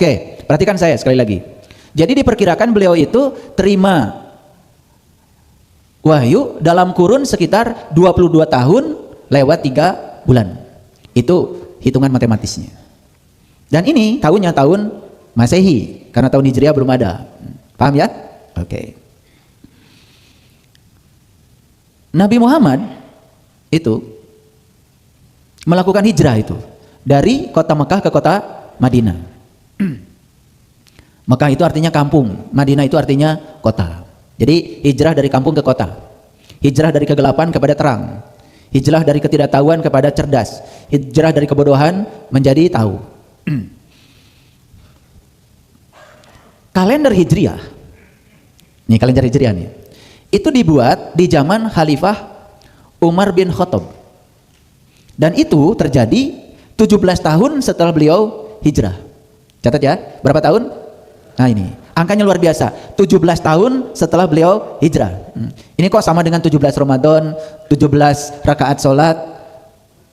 Oke, perhatikan saya sekali lagi. Jadi diperkirakan beliau itu terima wahyu dalam kurun sekitar 22 tahun lewat 3 bulan. Itu hitungan matematisnya. Dan ini tahunnya tahun Masehi, karena tahun Hijriah belum ada. Paham ya? Oke. Nabi Muhammad itu melakukan hijrah itu dari kota Mekah ke kota Madinah. Mekah itu artinya kampung, Madinah itu artinya kota. Jadi hijrah dari kampung ke kota, hijrah dari kegelapan kepada terang, hijrah dari ketidaktahuan kepada cerdas, hijrah dari kebodohan menjadi tahu. Kalender Hijriah, nih kalender Hijriah nih, itu dibuat di zaman Khalifah Umar bin Khattab, dan itu terjadi 17 tahun setelah beliau hijrah. Catat ya, berapa tahun? Nah ini, angkanya luar biasa, 17 tahun setelah beliau hijrah. Ini kok sama dengan 17 Ramadan, 17 rakaat sholat,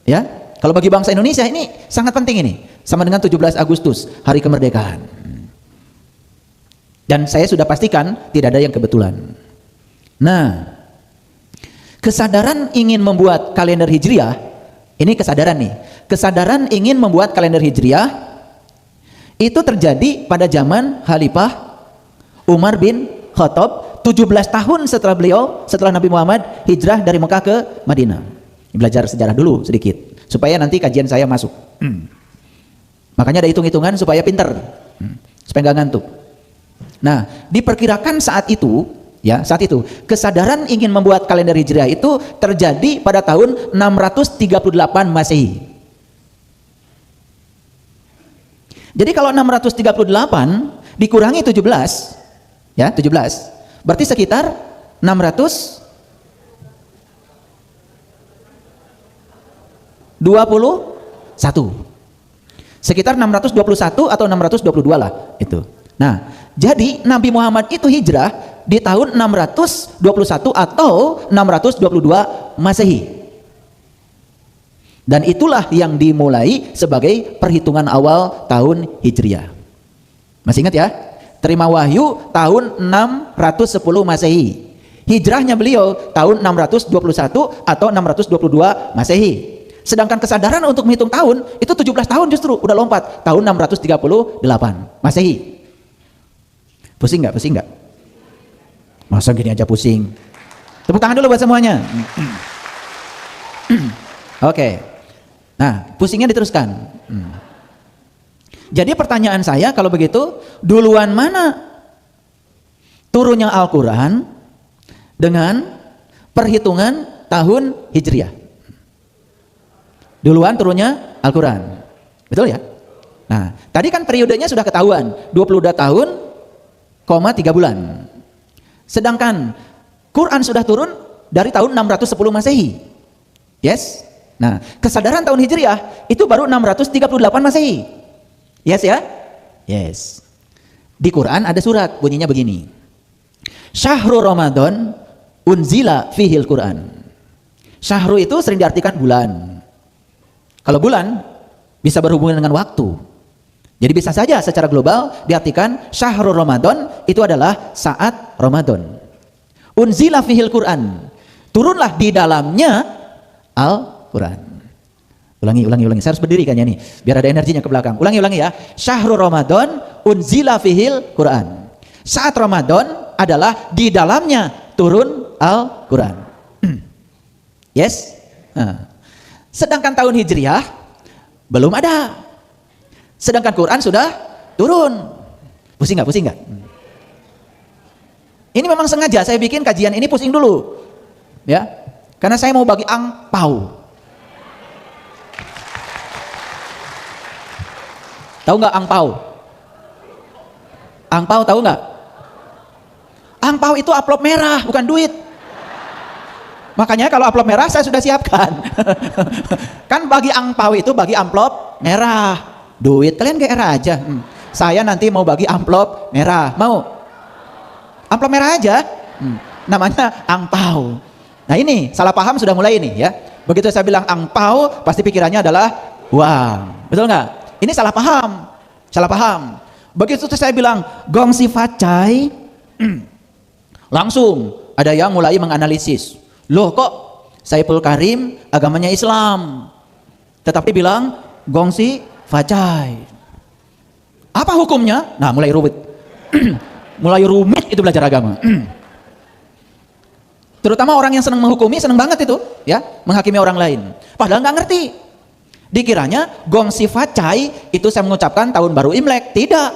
ya? Kalau bagi bangsa Indonesia ini sangat penting ini, sama dengan 17 Agustus, hari kemerdekaan. Dan saya sudah pastikan tidak ada yang kebetulan. Nah, kesadaran ingin membuat kalender Hijriah, ini kesadaran nih, kesadaran ingin membuat kalender Hijriah itu terjadi pada zaman Khalifah Umar bin Khattab 17 tahun setelah Nabi Muhammad hijrah dari Mekah ke Madinah. Belajar sejarah dulu sedikit supaya nanti kajian saya masuk. Makanya ada hitung-hitungan supaya pinter, supaya nggak ngantuk. Nah, diperkirakan saat itu kesadaran ingin membuat kalender Hijriah itu terjadi pada tahun 638 Masehi. Jadi kalau 638 dikurangi 17, ya 17, berarti sekitar 621. Sekitar 621 atau 622 lah itu. Nah, jadi Nabi Muhammad itu hijrah di tahun 621 atau 622 Masehi. Dan itulah yang dimulai sebagai perhitungan awal tahun Hijriah. Masih ingat ya? Terima wahyu tahun 610 Masehi. Hijrahnya beliau tahun 621 atau 622 Masehi. Sedangkan kesadaran untuk menghitung tahun itu 17 tahun justru udah lompat tahun 638 Masehi. Pusing nggak? Pusing nggak? Masa gini aja pusing? Tepuk tangan dulu buat semuanya. Oke. Nah, pusingnya diteruskan. Jadi pertanyaan saya kalau begitu, duluan mana turunnya Al-Quran dengan perhitungan tahun Hijriah? Duluan turunnya Al-Quran, betul ya? Nah, tadi kan periodenya sudah ketahuan, 22 tahun, 3 bulan. Sedangkan Quran sudah turun dari tahun 610 Masehi. Yes? Nah, kesadaran tahun Hijriah itu baru 638 Masehi. Yes ya? Yes. Di Quran ada surat bunyinya begini. Syahrul Ramadan unzila fihil Quran. Syahru itu sering diartikan bulan. Kalau bulan bisa berhubungan dengan waktu. Jadi bisa saja secara global diartikan Syahrul Ramadan itu adalah saat Ramadan. Unzila fihil Quran. Turunlah di dalamnya Al-Quran. Ulangi. Saya harus berdiri kan ya nih, biar ada energinya ke belakang. Ulangi ya. Syahrul Ramadan unzila fihil Quran. Saat Ramadan adalah di dalamnya turun Al-Quran. Yes? Nah. Sedangkan tahun Hijriah belum ada. Sedangkan Quran sudah turun. Pusing nggak? Ini memang sengaja saya bikin kajian ini pusing dulu, ya, karena saya mau bagi angpau. Tahu nggak angpau? Angpau tahu nggak? Angpau itu amplop merah, bukan duit. Makanya kalau amplop merah saya sudah siapkan. Kan bagi angpau itu bagi amplop merah. Duit kalian GR aja. Saya nanti mau bagi amplop merah. Mau? Amplop merah aja. Namanya angpau. Nah ini salah paham sudah mulai ini ya. Begitu saya bilang angpau pasti pikirannya adalah uang. Betul nggak? Ini salah paham. Begitu saya bilang gongsi facai, langsung ada yang mulai menganalisis. Loh kok Saiful Karim agamanya Islam, tetapi bilang gongsi facai. Apa hukumnya? Nah, mulai rumit. Mulai rumit itu belajar agama. Terutama orang yang senang menghukumi, senang banget itu, ya, menghakimi orang lain. Padahal nggak ngerti. Dikiranya gongsi facai itu saya mengucapkan tahun baru Imlek. Tidak.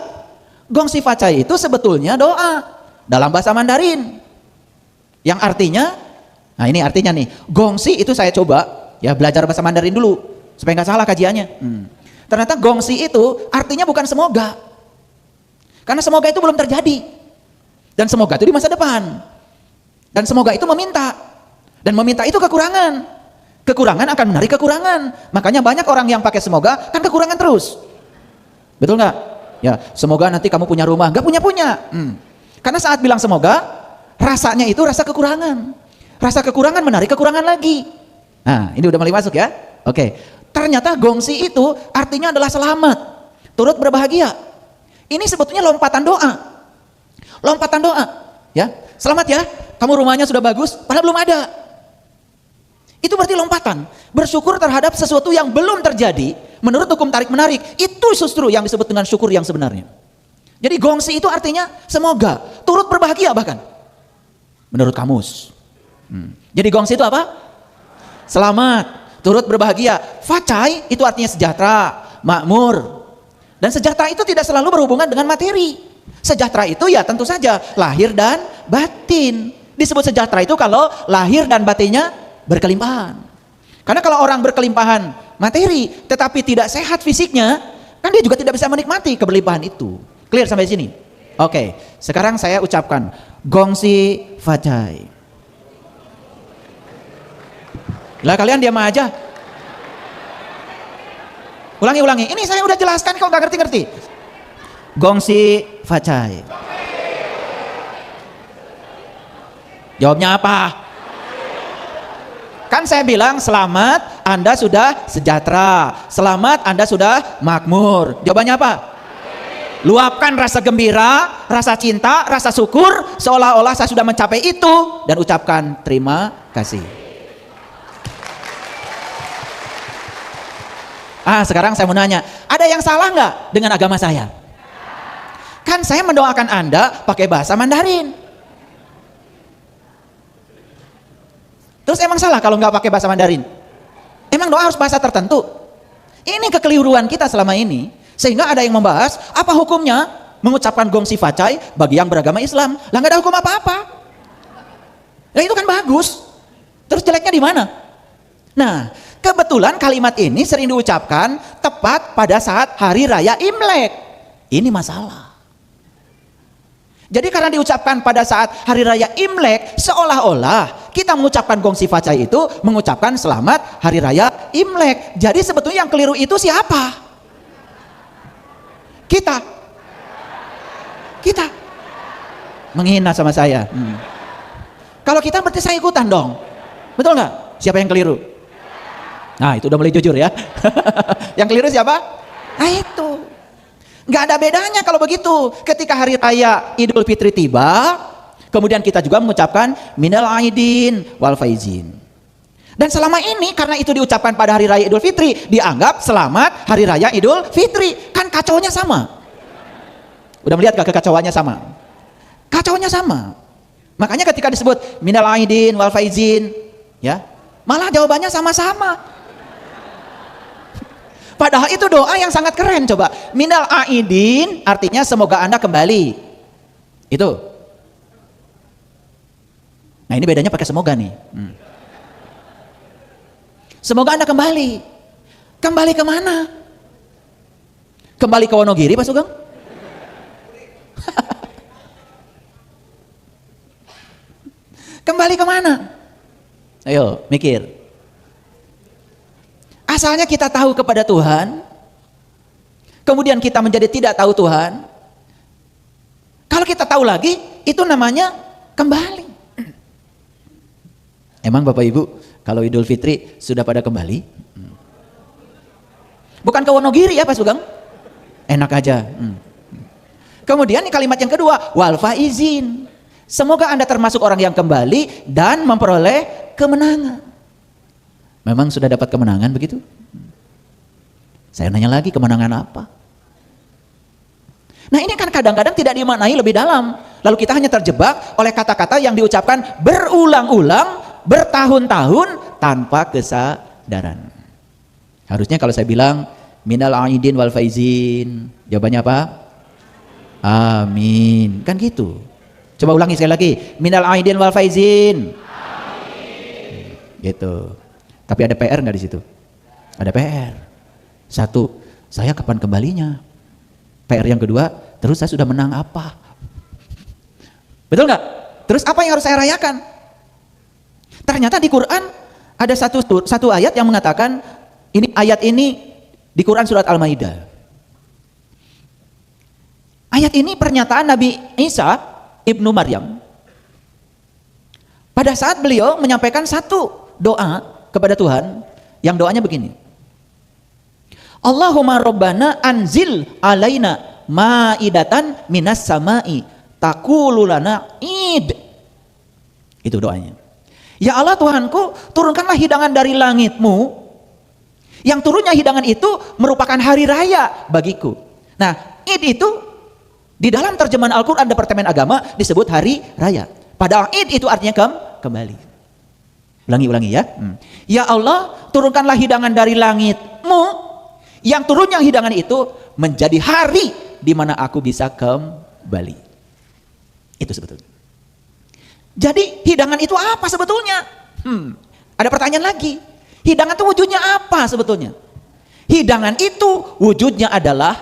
Gongsi facai itu sebetulnya doa dalam bahasa Mandarin. Yang artinya, nah ini artinya nih, gongsi itu saya coba ya belajar bahasa Mandarin dulu supaya nggak salah kajiannya. Ternyata gongsi itu artinya bukan semoga. Karena semoga itu belum terjadi. Dan semoga itu di masa depan. Dan semoga itu meminta. Dan meminta itu kekurangan. Kekurangan akan menarik kekurangan. Makanya banyak orang yang pakai semoga kan kekurangan terus. Betul nggak? Ya, semoga nanti kamu punya rumah. Nggak punya. Karena saat bilang semoga, rasanya itu rasa kekurangan. Rasa kekurangan menarik kekurangan lagi. Nah, ini udah mulai masuk ya. Oke. Ternyata gongsi itu artinya adalah selamat, turut berbahagia. Ini sebetulnya lompatan doa. Lompatan doa, ya. Selamat ya, kamu rumahnya sudah bagus, padahal belum ada. Itu berarti lompatan. Bersyukur terhadap sesuatu yang belum terjadi, menurut hukum tarik-menarik, itu justru yang disebut dengan syukur yang sebenarnya. Jadi gongsi itu artinya semoga, turut berbahagia bahkan. Menurut kamus. Jadi gongsi itu apa? Selamat, turut berbahagia. Facai itu artinya sejahtera, makmur. Dan sejahtera itu tidak selalu berhubungan dengan materi. Sejahtera itu ya tentu saja lahir dan batin. Disebut sejahtera itu kalau lahir dan batinnya berkelimpahan. Karena kalau orang berkelimpahan materi tetapi tidak sehat fisiknya, kan dia juga tidak bisa menikmati kebelimpahan itu. Clear sampai sini? Oke, sekarang saya ucapkan gongsi facai. Lah kalian diam aja. Ulangi. Ini saya udah jelaskan kok nggak ngerti-ngerti. Gongsi facai. Jawabnya apa? Kan saya bilang selamat, Anda sudah sejahtera. Selamat, Anda sudah makmur. Jawabannya apa? Luapkan rasa gembira, rasa cinta, rasa syukur, seolah-olah saya sudah mencapai itu, dan ucapkan terima kasih. Sekarang saya mau nanya, ada yang salah nggak dengan agama saya? Kan saya mendoakan Anda pakai bahasa Mandarin. Terus emang salah kalau nggak pakai bahasa Mandarin? Emang doa harus bahasa tertentu? Ini kekeliruan kita selama ini, sehingga ada yang membahas apa hukumnya mengucapkan gongsi facai bagi yang beragama Islam. Lah nggak ada hukum apa-apa. Nah itu kan bagus. Terus jeleknya di mana? Nah, kebetulan kalimat ini sering diucapkan tepat pada saat hari raya Imlek. Ini masalah. Jadi karena diucapkan pada saat hari raya Imlek, seolah-olah kita mengucapkan gongsi facai itu mengucapkan selamat hari raya Imlek. Jadi sebetulnya yang keliru itu siapa? Kita menghina sama saya. Kalau kita berarti saya ikutan dong. Betul nggak? Siapa yang keliru? Nah itu udah mulai jujur ya. Yang keliru siapa? Nah itu nggak ada bedanya kalau begitu. Ketika hari raya Idul Fitri tiba, kemudian kita juga mengucapkan minal aidin wal faizin. Dan selama ini karena itu diucapkan pada hari raya Idul Fitri, dianggap selamat hari raya Idul Fitri. Kan kacaunya sama. Udah melihat gak kekacauannya sama? Kacaunya sama. Makanya ketika disebut minal aidin wal faizin, ya, malah jawabannya sama-sama. Padahal itu doa yang sangat keren. Coba, minal aidin artinya semoga Anda kembali. Itu. Nah ini bedanya pakai semoga nih. Semoga Anda kembali. Kembali kemana? Kembali ke Wonogiri Pak Sugeng? Kembali kemana? Ayo mikir. Asalnya kita tahu kepada Tuhan, kemudian kita menjadi tidak tahu Tuhan. Kalau kita tahu lagi, itu namanya kembali. Emang Bapak Ibu, kalau Idul Fitri sudah pada kembali? Bukan ke Wonogiri ya Pak Sugeng? Enak aja. Kemudian kalimat yang kedua, wal faizin. Semoga Anda termasuk orang yang kembali dan memperoleh kemenangan. Memang sudah dapat kemenangan begitu? Saya nanya lagi, kemenangan apa? Nah ini kan kadang-kadang tidak dimaknai lebih dalam. Lalu kita hanya terjebak oleh kata-kata yang diucapkan berulang-ulang, bertahun-tahun tanpa kesadaran. Harusnya kalau saya bilang minal aidin wal faizin, jawabannya apa? Amin. Kan gitu. Coba ulangi sekali lagi. Minal aidin wal faizin. Amin. Gitu. Tapi ada PR nggak di situ? Ada PR. Satu, saya kapan kembalinya? PR yang kedua, terus saya sudah menang apa? Betul nggak? Terus apa yang harus saya rayakan? Ternyata di Quran ada satu ayat yang mengatakan, ayat ini di Quran surat Al-Maidah. Ayat ini pernyataan Nabi Isa ibnu Maryam. Pada saat beliau menyampaikan satu doa kepada Tuhan, yang doanya begini. Allahumma rabbana anzil alaina ma'idatan minas sama'i taqulu lana id. Itu doanya. Ya Allah Tuhanku, turunkanlah hidangan dari langitmu. Yang turunnya hidangan itu merupakan hari raya bagiku. Nah, id itu di dalam terjemahan Al-Quran Departemen Agama disebut hari raya. Padahal id itu artinya kembali. Ulangi ya. Ya Allah, turunkanlah hidangan dari langitmu. Yang turunnya hidangan itu menjadi hari di mana aku bisa kembali. Itu sebetulnya. Jadi hidangan itu apa sebetulnya? Ada pertanyaan lagi. Hidangan itu wujudnya apa sebetulnya? Hidangan itu wujudnya adalah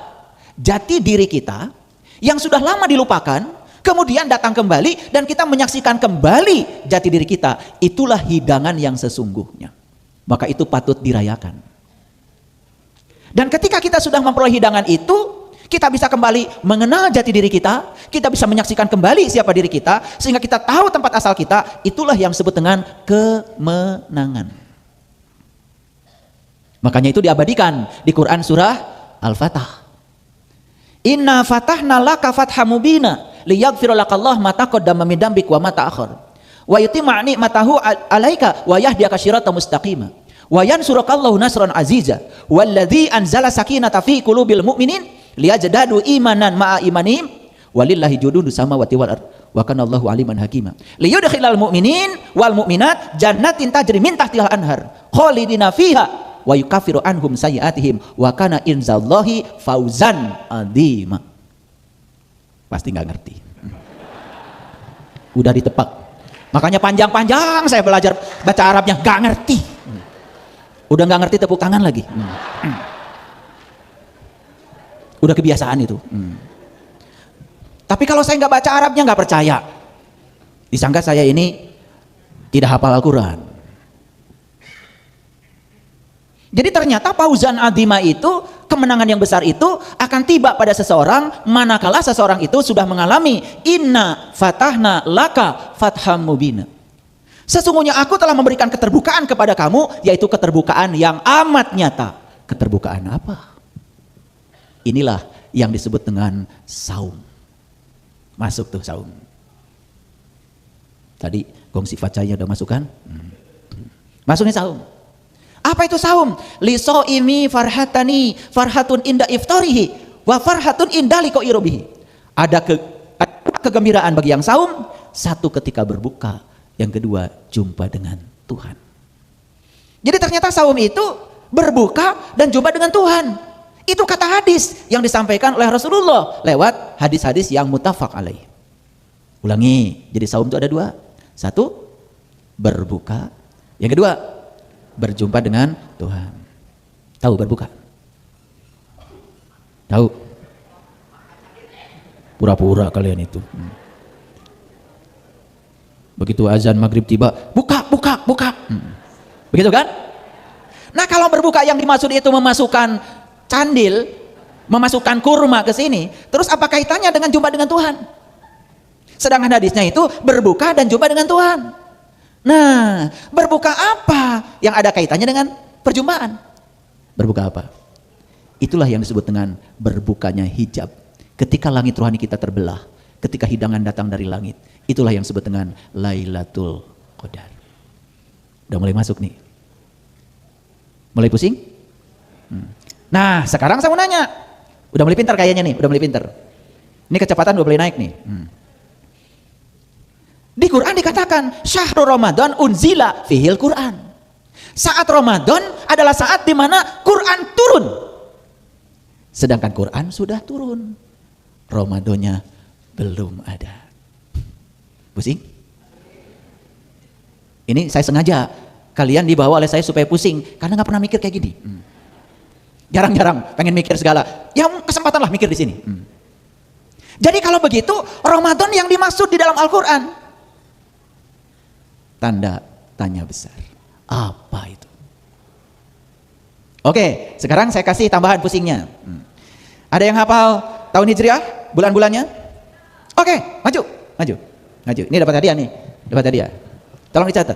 jati diri kita yang sudah lama dilupakan, kemudian datang kembali dan kita menyaksikan kembali jati diri kita. Itulah hidangan yang sesungguhnya. Maka itu patut dirayakan. Dan ketika kita sudah memperoleh hidangan itu, kita bisa kembali mengenal jati diri kita bisa menyaksikan kembali siapa diri kita, sehingga kita tahu tempat asal kita. Itulah yang disebut dengan kemenangan. Makanya itu diabadikan di Quran surah Al-Fatah. Inna fatahna laka fatham mubina liyaghfira lakallahu ma taqaddama min dambik wa ma ta'akhkhar wa yutimma ni'matahu 'alaika wa yahdiyaka siratan mustaqima wa yansurukallahu nasran aziza walladzi anzala sakinata fi qulubil mu'minin liyajdadu imanan ma'a imanihim walillahi jududus samawati wal ard wa kana Allahu aliman hakima liyudkhilal mu'minin wal mu'minat jannatin tajri min tahtihal anhar khalidina fiha wa yukaffiru anhum sayyi'atihim wa kana inzallahi fauzan adzima. Pasti nggak ngerti. Udah ditepak. Makanya panjang-panjang saya belajar baca Arabnya nggak ngerti. Udah nggak ngerti tepuk tangan lagi. Udah kebiasaan itu. Tapi kalau saya nggak baca Arabnya nggak percaya. Disangka saya ini tidak hafal Al-Quran. Jadi ternyata fauzan adzima itu, kemenangan yang besar itu akan tiba pada seseorang manakala seseorang itu sudah mengalami inna fatahna laka fatham mubina. Sesungguhnya aku telah memberikan keterbukaan kepada kamu, yaitu keterbukaan yang amat nyata. Keterbukaan apa? Inilah yang disebut dengan saum. Masuk tuh saum. Tadi gong sifat saya udah masuk kan? Masuknya saum. Apa itu saum? Li soimi farhatani farhatun inda iftarihi wa farhatun inda liqa'i rabbih. Ada kegembiraan bagi yang saum, satu ketika berbuka, yang kedua jumpa dengan Tuhan. Jadi ternyata saum itu berbuka dan jumpa dengan Tuhan. Itu kata hadis yang disampaikan oleh Rasulullah lewat hadis-hadis yang muttafaq alaih. Ulangi, jadi saum itu ada dua. Satu, berbuka. Yang kedua, berjumpa dengan Tuhan. Tahu berbuka? Tahu? Pura-pura kalian itu. Begitu azan maghrib tiba, buka. Begitu kan? Nah kalau berbuka yang dimaksud itu memasukkan candil, memasukkan kurma ke sini, terus apa kaitannya dengan jumpa dengan Tuhan? Sedangkan hadisnya itu berbuka dan jumpa dengan Tuhan. Nah, berbuka apa yang ada kaitannya dengan perjumpaan? Berbuka apa? Itulah yang disebut dengan berbukanya hijab. Ketika langit rohani kita terbelah, ketika hidangan datang dari langit, itulah yang disebut dengan Lailatul Qadar. Udah mulai masuk nih. Mulai pusing? Nah, sekarang saya mau nanya. Udah mulai pintar kayaknya nih, udah mulai pintar. Ini kecepatan udah mulai naik nih. Di Quran dikatakan, Syahrul Ramadan unzila fihil Quran. Saat Ramadan adalah saat di mana Quran turun. Sedangkan Quran sudah turun. Ramadannya belum ada. Pusing? Ini saya sengaja kalian dibawa oleh saya supaya pusing karena nggak pernah mikir kayak gini. Jarang-jarang pengen mikir segala. Ya kesempatan lah mikir di sini. Jadi kalau begitu Ramadan yang dimaksud di dalam Al-Quran, tanda tanya besar. Apa itu? Oke, sekarang saya kasih tambahan pusingnya. Ada yang hafal tahun Hijriah? Bulan-bulannya? Oke, maju. Ini dapat hadiah nih. Dapat hadiah. Tolong dicatat.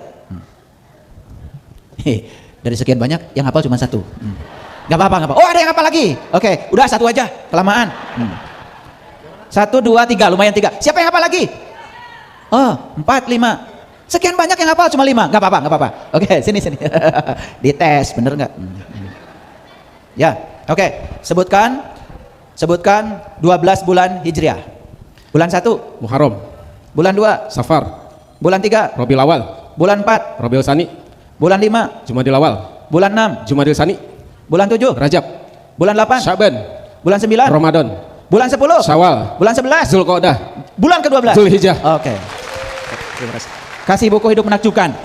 Dari sekian banyak yang hafal cuma satu. Gak apa-apa. Oh, ada yang hafal lagi. Oke, udah satu aja. Kelamaan. 1, 2, 3. Lumayan 3. Siapa yang hafal lagi? Oh, 4, 5. Sekian banyak yang hafal cuma 5. Gak apa-apa. Oke, sini. Dites, bener gak? Ya, oke. Sebutkan 12 bulan Hijriah. Bulan 1 Muharram. Bulan 2 Safar. Bulan 3 Rabiul Awal. Bulan 4 Rabiul Tsani. Bulan 5 Jumadil Awal. Bulan 6 Jumadil Tsani. Bulan 7 Rajab. Bulan 8 Syaban. Bulan 9 Ramadan. Bulan 10 Syawal. Bulan 11 Zulqa'dah. Bulan ke-12 Zulhijjah. Oke. Terima kasih. Kasih buku hidup menakjubkan.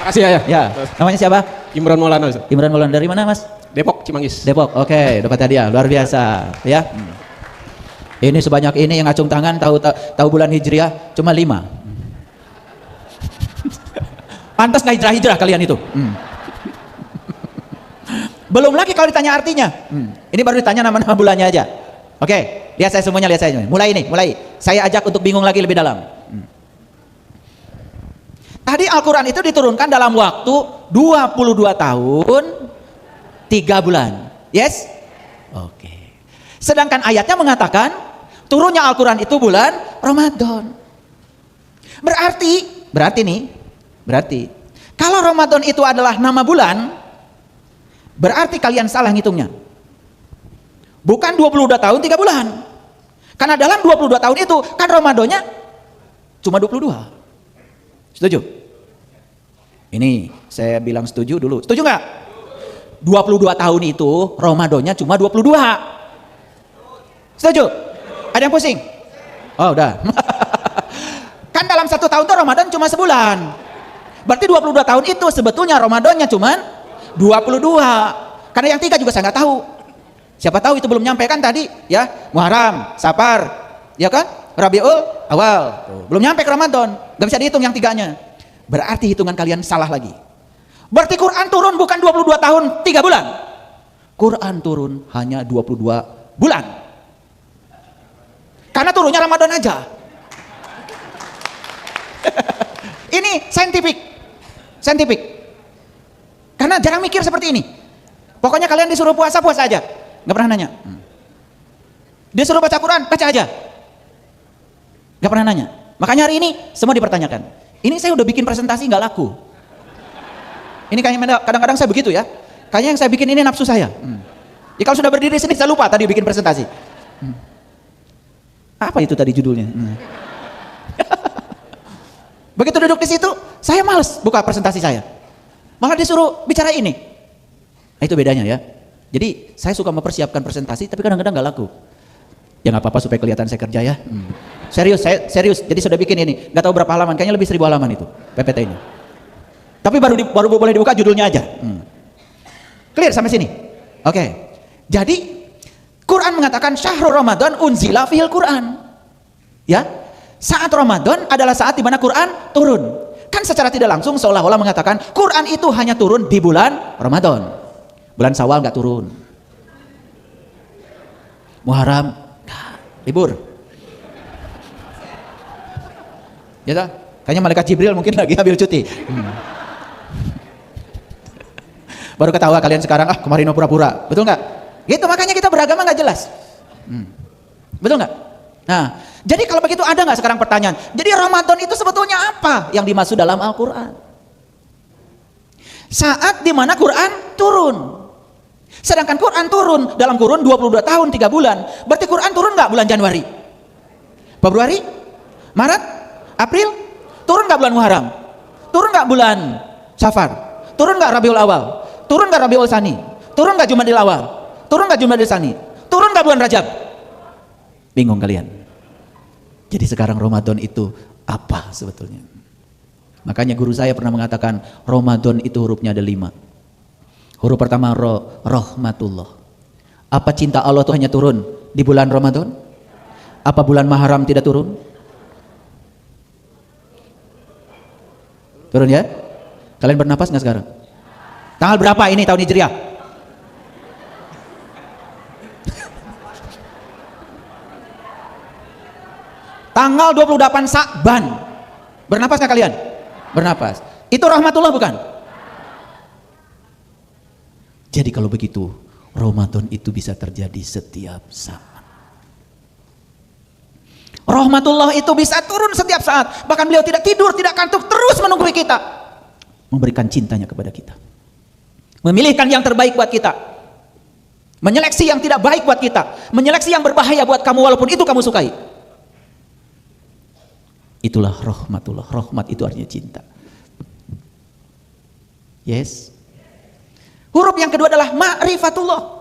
Makasih ya. Ya, namanya siapa? Imran Maulana. Imran Maulana. Dari mana, Mas? Depok, Cimanggis. Depok. Oke, dapat hadiah luar biasa ya. Ini sebanyak ini yang ngacung tangan tahu bulan Hijriah cuma 5. Pantas nggak hijrah kalian itu. Belum lagi kalau ditanya artinya. Ini baru ditanya nama-nama bulannya aja. Oke, lihat saya semuanya. Mulai. Saya ajak untuk bingung lagi lebih dalam. Tadi Al-Quran itu diturunkan dalam waktu 22 tahun 3 bulan. Yes? Oke. Sedangkan ayatnya mengatakan turunnya Al-Quran itu bulan Ramadan. Berarti kalau Ramadan itu adalah nama bulan, berarti kalian salah ngitungnya. Bukan 22 tahun 3 bulan. Karena dalam 22 tahun itu kan Ramadannya cuma 22. Setuju? Ini saya bilang setuju dulu. Setuju nggak? 22 tahun itu Ramadannya cuma 22. Setuju? Ada yang pusing? Oh udah. Kan dalam 1 tahun itu Ramadan cuma sebulan. Berarti 22 tahun itu sebetulnya Ramadannya cuma 22. Karena yang 3 juga saya nggak tahu. Siapa tahu itu belum nyampe kan tadi ya. Muharram, Safar, ya kan? Rabiul Awal. Belum nyampe ke Ramadan. Gak bisa dihitung yang 3-nya. Berarti hitungan kalian salah lagi. Berarti Quran turun bukan 22 tahun 3 bulan. Quran turun hanya 22 bulan. Karena turunnya Ramadan aja. Ini saintifik. Karena jarang mikir seperti ini. Pokoknya kalian disuruh puasa aja. Gak pernah nanya. Disuruh baca Quran, baca aja. Gak pernah nanya. Makanya hari ini semua dipertanyakan. Ini saya udah bikin presentasi gak laku. Ini kayaknya kadang-kadang saya begitu ya. Kayaknya yang saya bikin ini nafsu saya. Ya kalau sudah berdiri sini saya lupa tadi bikin presentasi. Apa itu tadi judulnya? Begitu duduk di situ, saya males buka presentasi saya. Malah disuruh bicara ini. Nah, itu bedanya ya. Jadi saya suka mempersiapkan presentasi, tapi kadang-kadang nggak laku. Ya nggak apa-apa supaya kelihatan saya kerja ya. Serius, saya serius. Jadi sudah bikin ini. Nggak tahu berapa halaman, kayaknya lebih 1000 halaman itu PPT ini. Tapi baru boleh dibuka judulnya aja. Clear sampai sini? Oke. Jadi Quran mengatakan Syahrul Ramadan unzila fihil Quran. Ya, saat Ramadan adalah saat di mana Quran turun. Kan secara tidak langsung seolah-olah mengatakan Quran itu hanya turun di bulan Ramadan. Bulan Syawal nggak turun. Muharram nggak, libur. Ya tak? Kayaknya malaikat Jibril mungkin lagi ambil cuti. Baru ketawa kalian sekarang, kemarin pura-pura. Betul nggak? Gitu, makanya kita beragama nggak jelas. Betul nggak? Nah, jadi kalau begitu ada nggak sekarang pertanyaan? Jadi Ramadan itu sebetulnya apa yang dimaksud dalam Al-Quran? Saat dimana Quran turun. Sedangkan Quran turun dalam kurun 22 tahun 3 bulan. Berarti Quran turun nggak bulan Januari? Februari? Maret? April? Turun nggak bulan Muharram? Turun nggak bulan Safar? Turun nggak Rabiul Awal? Turun nggak Rabiul Tsani? Turun nggak Jumadil Awal? Turun nggak Jumadil Tsani? Turun nggak bulan Rajab? Bingung kalian? Jadi sekarang Ramadan itu apa sebetulnya? Makanya guru saya pernah mengatakan Ramadan itu hurufnya ada 5. Huruf pertama rahmatullah. Apa cinta Allah itu hanya turun di bulan Ramadan? Apa bulan Muharram tidak turun? Turun ya? Kalian bernapas nggak sekarang? Tanggal berapa ini tahun Hijriah? Tanggal 28 Sa'ban. Bernapas nggak kalian? Bernapas. Itu rahmatullah bukan? Jadi kalau begitu Ramadan itu bisa terjadi setiap saat. Rahmatullah itu bisa turun setiap saat. Bahkan beliau tidak tidur, tidak kantuk, terus menunggu kita, memberikan cintanya kepada kita, memilihkan yang terbaik buat kita, menyeleksi yang tidak baik buat kita, menyeleksi yang berbahaya buat kamu walaupun itu kamu sukai. Itulah rahmatullah. Rahmat itu artinya cinta. Yes. Huruf yang kedua adalah ma'rifatullah.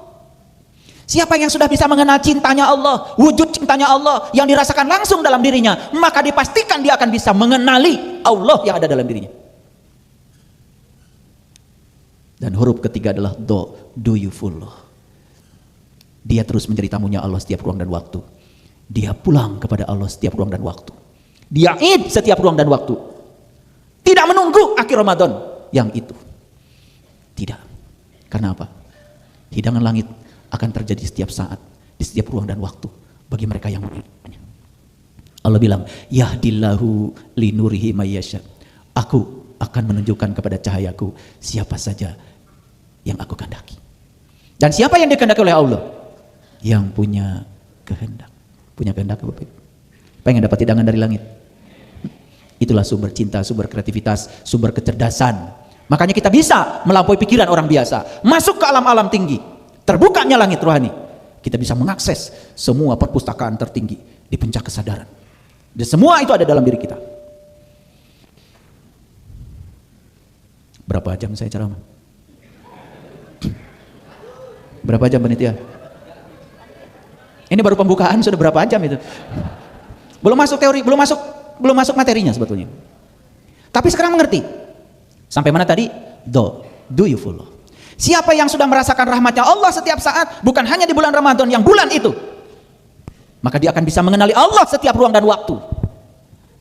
Siapa yang sudah bisa mengenal cintanya Allah, wujud cintanya Allah yang dirasakan langsung dalam dirinya, maka dipastikan dia akan bisa mengenali Allah yang ada dalam dirinya. Dan huruf ketiga adalah doyufullah. Dia terus menjadi tamunya Allah setiap ruang dan waktu. Dia pulang kepada Allah setiap ruang dan waktu. Dia id setiap ruang dan waktu. Tidak menunggu akhir Ramadan yang itu. Tidak. Karena apa? Hidangan langit akan terjadi setiap saat, di setiap ruang dan waktu bagi mereka yang menginginkannya. Allah bilang, yahdillahu linurihi mayyasha. Aku akan menunjukkan kepada cahayaku siapa saja yang aku kehendaki. Dan siapa yang dikehendaki oleh Allah? Yang punya kehendak. Punya kehendak apa? Pengen dapat hidangan dari langit. Itulah sumber cinta, sumber kreativitas, sumber kecerdasan. Makanya kita bisa melampaui pikiran orang biasa, masuk ke alam-alam tinggi. Terbukanya langit rohani, kita bisa mengakses semua perpustakaan tertinggi di puncak kesadaran. Dan semua itu ada dalam diri kita. Berapa jam saya ceramah? Berapa jam panitia? Ini baru pembukaan, sudah berapa jam itu? Belum masuk teori, belum masuk materinya sebetulnya. Tapi sekarang mengerti. Sampai mana tadi? Doyufullah. Siapa yang sudah merasakan rahmatnya Allah setiap saat, bukan hanya di bulan Ramadan yang bulan itu, maka dia akan bisa mengenali Allah setiap ruang dan waktu.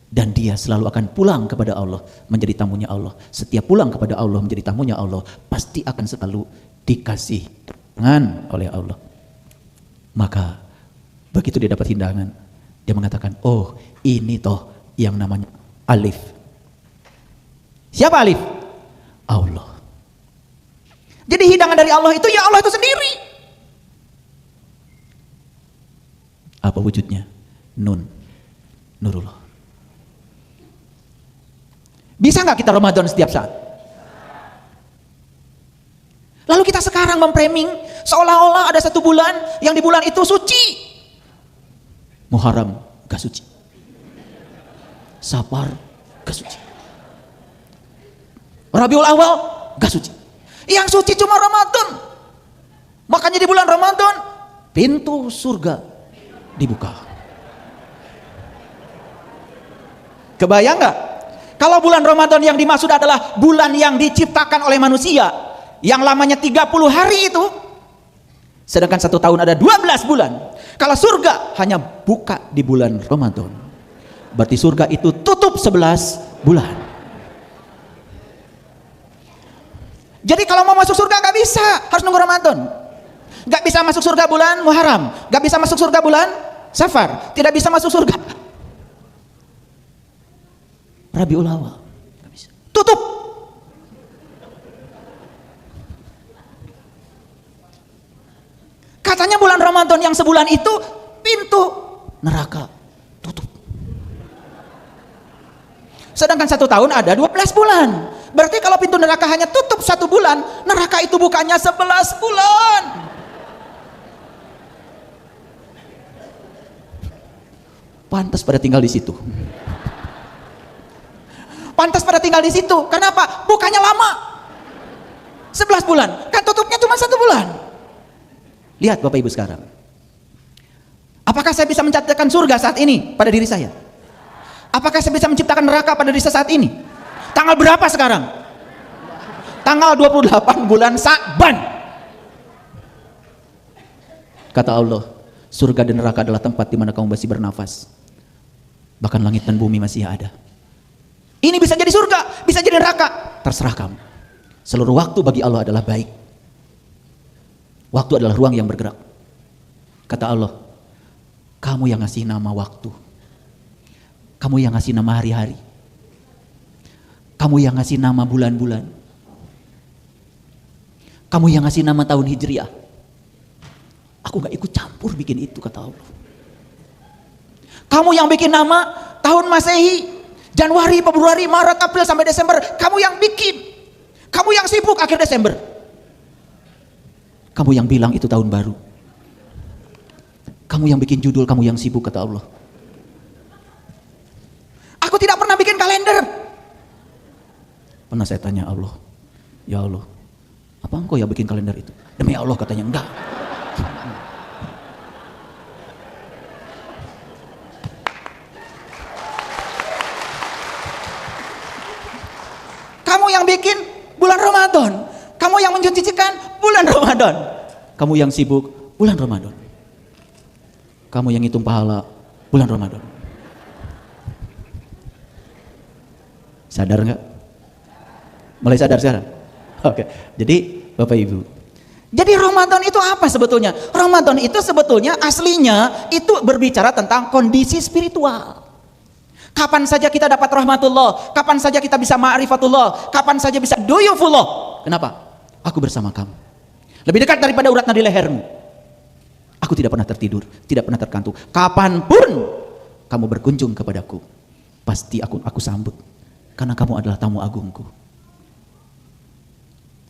Dan dia selalu akan pulang kepada Allah, menjadi tamunya Allah. Setiap pulang kepada Allah menjadi tamunya Allah, pasti akan selalu dikasih tangan oleh Allah. Maka begitu dia dapat hidangan, dia mengatakan, oh ini toh yang namanya alif. Siapa alif? Allah. Jadi hidangan dari Allah itu ya Allah itu sendiri. Apa wujudnya? Nurullah. Bisa nggak kita Ramadan setiap saat? Lalu kita sekarang memframing seolah-olah ada satu bulan yang di bulan itu suci. Muharram gak suci. Safar gak suci. Rabiul Awal gak suci. Yang suci cuma Ramadan. Makanya di bulan Ramadan pintu surga dibuka. Kebayang gak? Kalau bulan Ramadan yang dimaksud adalah bulan yang diciptakan oleh manusia, yang lamanya 30 hari itu, sedangkan 1 tahun ada 12 bulan. Kalau surga hanya buka di bulan Ramadan, berarti surga itu tutup 11 bulan. Jadi kalau mau masuk surga gak bisa, harus nunggu Ramadan. Gak bisa masuk surga bulan Muharram, gak bisa masuk surga bulan Safar, tidak bisa masuk surga Rabiul Awal, gak bisa. Tutup. Katanya bulan Ramadan yang sebulan itu pintu neraka tutup. Sedangkan 1 tahun ada 12 bulan. Berarti kalau pintu neraka hanya tutup 1 bulan, neraka itu bukanya 11 bulan. Pantas pada tinggal di situ. Pantas pada tinggal di situ. Kenapa? Bukanya lama. 11 bulan. Kan tutupnya cuma 1 bulan. Lihat Bapak Ibu sekarang. Apakah saya bisa menciptakan surga saat ini pada diri saya? Apakah saya bisa menciptakan neraka pada diri saya saat ini? Tanggal berapa sekarang? Tanggal 28 bulan Sa'ban. Kata Allah, surga dan neraka adalah tempat di mana kamu masih bernafas. Bahkan langit dan bumi masih ada. Ini bisa jadi surga, bisa jadi neraka. Terserah kamu. Seluruh waktu bagi Allah adalah baik. Waktu adalah ruang yang bergerak. Kata Allah, kamu yang ngasih nama waktu. Kamu yang ngasih nama hari-hari. Kamu yang ngasih nama bulan-bulan. Kamu yang ngasih nama tahun Hijriah. Aku gak ikut campur bikin itu, kata Allah. Kamu yang bikin nama tahun Masehi, Januari, Februari, Maret, April sampai Desember. Kamu yang bikin. Kamu yang sibuk akhir Desember. Kamu yang bilang itu tahun baru. Kamu yang bikin judul, kamu yang sibuk, kata Allah. Aku tidak pernah bikin kalender. Pernah saya tanya Allah, ya Allah, apa engkau yang bikin kalender itu? Demi Allah, katanya enggak. Kamu yang bikin bulan Ramadan. Kamu yang mencucikan bulan Ramadan. Kamu yang sibuk bulan Ramadan. Kamu yang hitung pahala bulan Ramadan. Sadar nggak? Mulai sadar sekarang? Oke. Jadi Bapak Ibu, jadi Ramadan itu apa sebetulnya? Ramadan itu sebetulnya aslinya itu berbicara tentang kondisi spiritual. Kapan saja kita dapat rahmatullah, kapan saja kita bisa ma'rifatullah, kapan saja bisa duyufullah. Kenapa? Aku bersama kamu. Lebih dekat daripada urat nadi lehermu. Aku tidak pernah tertidur, tidak pernah terkantuk. Kapanpun kamu berkunjung kepadaku, pasti aku sambut. Karena kamu adalah tamu agungku.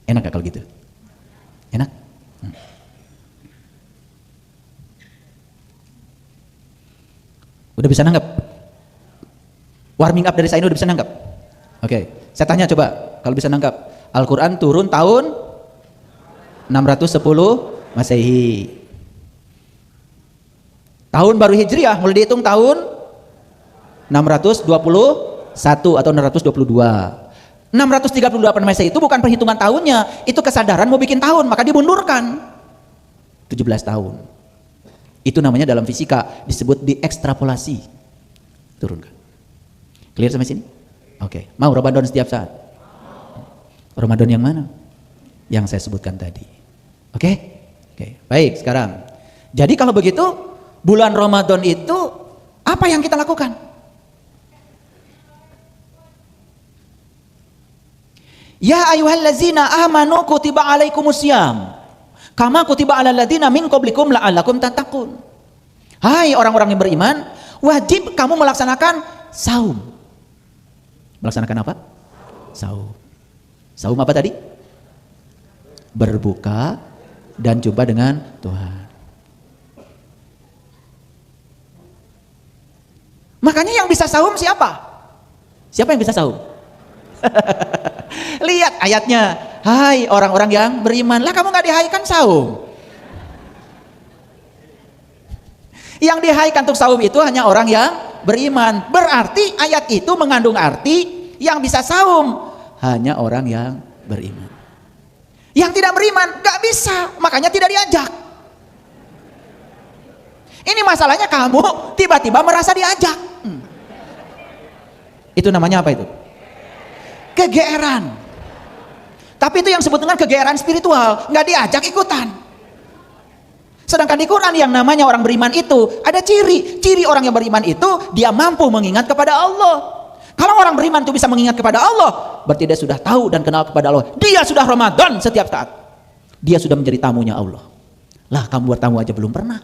Enak gak kalau gitu? Enak? Udah bisa nanggap? Warming up dari saya ini udah bisa nanggap? Oke, saya tanya coba, kalau bisa nanggap. Al-Quran turun tahun 610 Masehi. Tahun baru Hijriah mulai dihitung tahun 621 atau 622. 638 Masehi itu bukan perhitungan tahunnya, itu kesadaran mau bikin tahun, maka dimundurkan 17 tahun. Itu namanya dalam fisika disebut diekstrapolasi. Turunkan. Clear sampai sini? Oke. Mau Ramadan setiap saat? Ramadan yang mana? Yang saya sebutkan tadi. Oke? Oke. Baik, sekarang. Jadi kalau begitu, bulan Ramadan itu apa yang kita lakukan? Ya ayyuhallazina amanu kutiba alaikumusiyam kama kutiba alal ladzina min qablikum la'allakum tattaqun. Hai orang-orang yang beriman, wajib kamu melaksanakan saum. Melaksanakan apa? Saum. Saum apa tadi? Berbuka dan jumpa dengan Tuhan. Makanya yang bisa saum siapa? Siapa yang bisa saum? Lihat ayatnya. Hai orang-orang yang beriman. Lah kamu gak dihaikan saum. Yang dihaikan untuk saum itu hanya orang yang beriman. Berarti ayat itu mengandung arti yang bisa saum hanya orang yang beriman. Yang tidak beriman gak bisa, makanya tidak diajak. Ini masalahnya kamu tiba-tiba merasa diajak. Itu namanya apa itu? Kegeeran. Tapi itu yang disebut dengan kegeeran spiritual, nggak diajak ikutan. Sedangkan di Quran yang namanya orang beriman itu ada ciri orang yang beriman itu dia mampu mengingat kepada Allah. Kalau orang beriman itu bisa mengingat kepada Allah, berarti dia sudah tahu dan kenal kepada Allah. Dia sudah Ramadan setiap saat. Dia sudah menjadi tamunya Allah. Lah kamu bertamu aja belum pernah.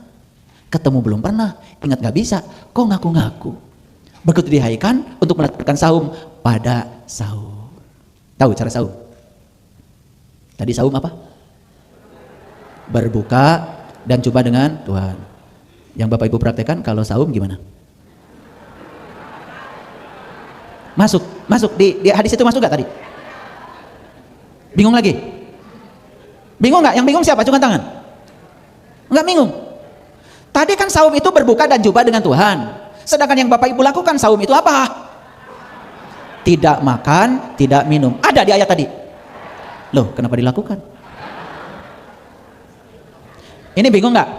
Ketemu belum pernah, ingat gak bisa, kok ngaku-ngaku. Begitu dihaikan untuk melakukan saum pada saum. Tahu cara saum? Tadi saum apa? Berbuka dan jumpa dengan Tuhan. Yang Bapak Ibu praktekkan kalau saum gimana? Masuk di hadis itu masuk gak tadi? Bingung lagi? Bingung gak? Yang bingung siapa? Cungkan tangan. Enggak bingung. Tadi kan saum itu berbuka dan jumpa dengan Tuhan. Sedangkan yang Bapak Ibu lakukan saum itu apa? Tidak makan, tidak minum. Ada di ayat tadi. Loh, kenapa dilakukan? Ini bingung nggak?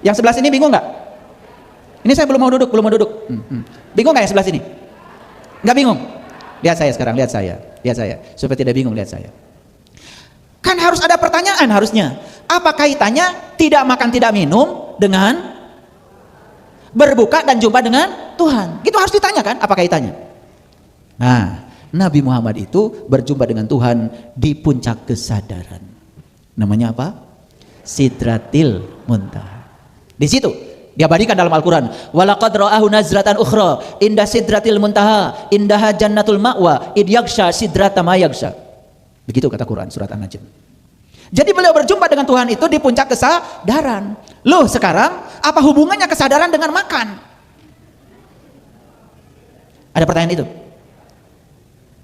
Yang sebelah sini bingung nggak? Ini saya belum mau duduk. Bingung nggak yang sebelah sini? Nggak bingung? Lihat saya sekarang, lihat saya. Supaya tidak bingung, lihat saya. Kan harus ada pertanyaan harusnya. Apa kaitannya tidak makan, tidak minum dengan berbuka dan jumpa dengan Tuhan? Itu harus ditanyakan, apa kaitannya? Nah, Nabi Muhammad itu berjumpa dengan Tuhan di puncak kesadaran. Namanya apa? Sidratil Muntaha. Di situ diabadikan dalam Al-Quran. Walaqad ra'ahu nazratan ukhra inda sidratil muntaha indaha jannatul ma'wa id yaghsha sidrata ma yaghsha. Begitu kata Quran surat An-Najm. Jadi beliau berjumpa dengan Tuhan itu di puncak kesadaran. Loh, sekarang apa hubungannya kesadaran dengan makan? Ada pertanyaan itu?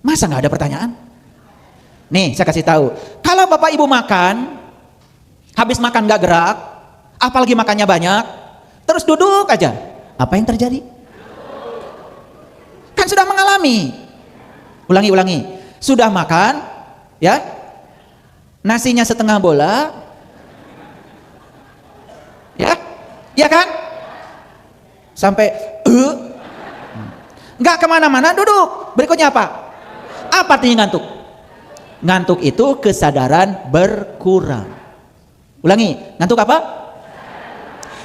Masa nggak ada pertanyaan? Nih, saya kasih tahu. Kalau Bapak Ibu makan, habis makan nggak gerak, apalagi makannya banyak, terus duduk aja, apa yang terjadi? Kan sudah mengalami. Ulangi. Sudah makan, ya, nasinya setengah bola, ya kan? Sampai nggak kemana-mana, duduk. Berikutnya apa? Apa artinya ngantuk? Ngantuk itu kesadaran berkurang. Ulangi, ngantuk apa?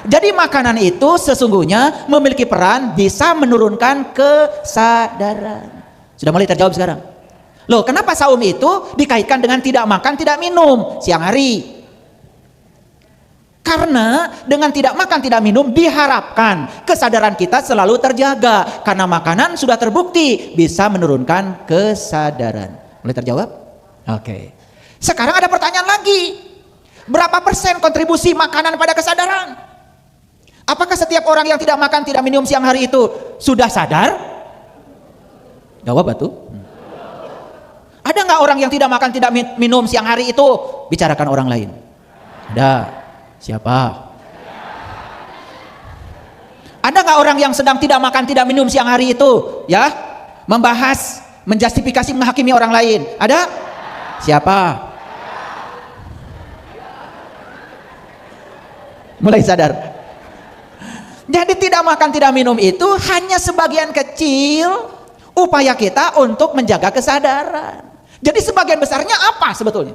Jadi makanan itu sesungguhnya memiliki peran bisa menurunkan kesadaran. Sudah mulai terjawab sekarang. Loh, kenapa saum itu dikaitkan dengan tidak makan, tidak minum siang hari? Karena dengan tidak makan, tidak minum diharapkan kesadaran kita selalu terjaga. Karena makanan sudah terbukti bisa menurunkan kesadaran. Mulai terjawab? Oke. Sekarang ada pertanyaan lagi. Berapa persen kontribusi makanan pada kesadaran? Apakah setiap orang yang tidak makan, tidak minum siang hari itu sudah sadar? Jawab batu. Ada nggak orang yang tidak makan, tidak minum siang hari itu? Bicarakan orang lain. Ada. Siapa? Ada nggak orang yang sedang tidak makan, tidak minum siang hari itu? Ya, membahas, menjustifikasi, menghakimi orang lain. Ada? Siapa? Mulai sadar. Jadi tidak makan, tidak minum itu hanya sebagian kecil upaya kita untuk menjaga kesadaran. Jadi sebagian besarnya apa sebetulnya?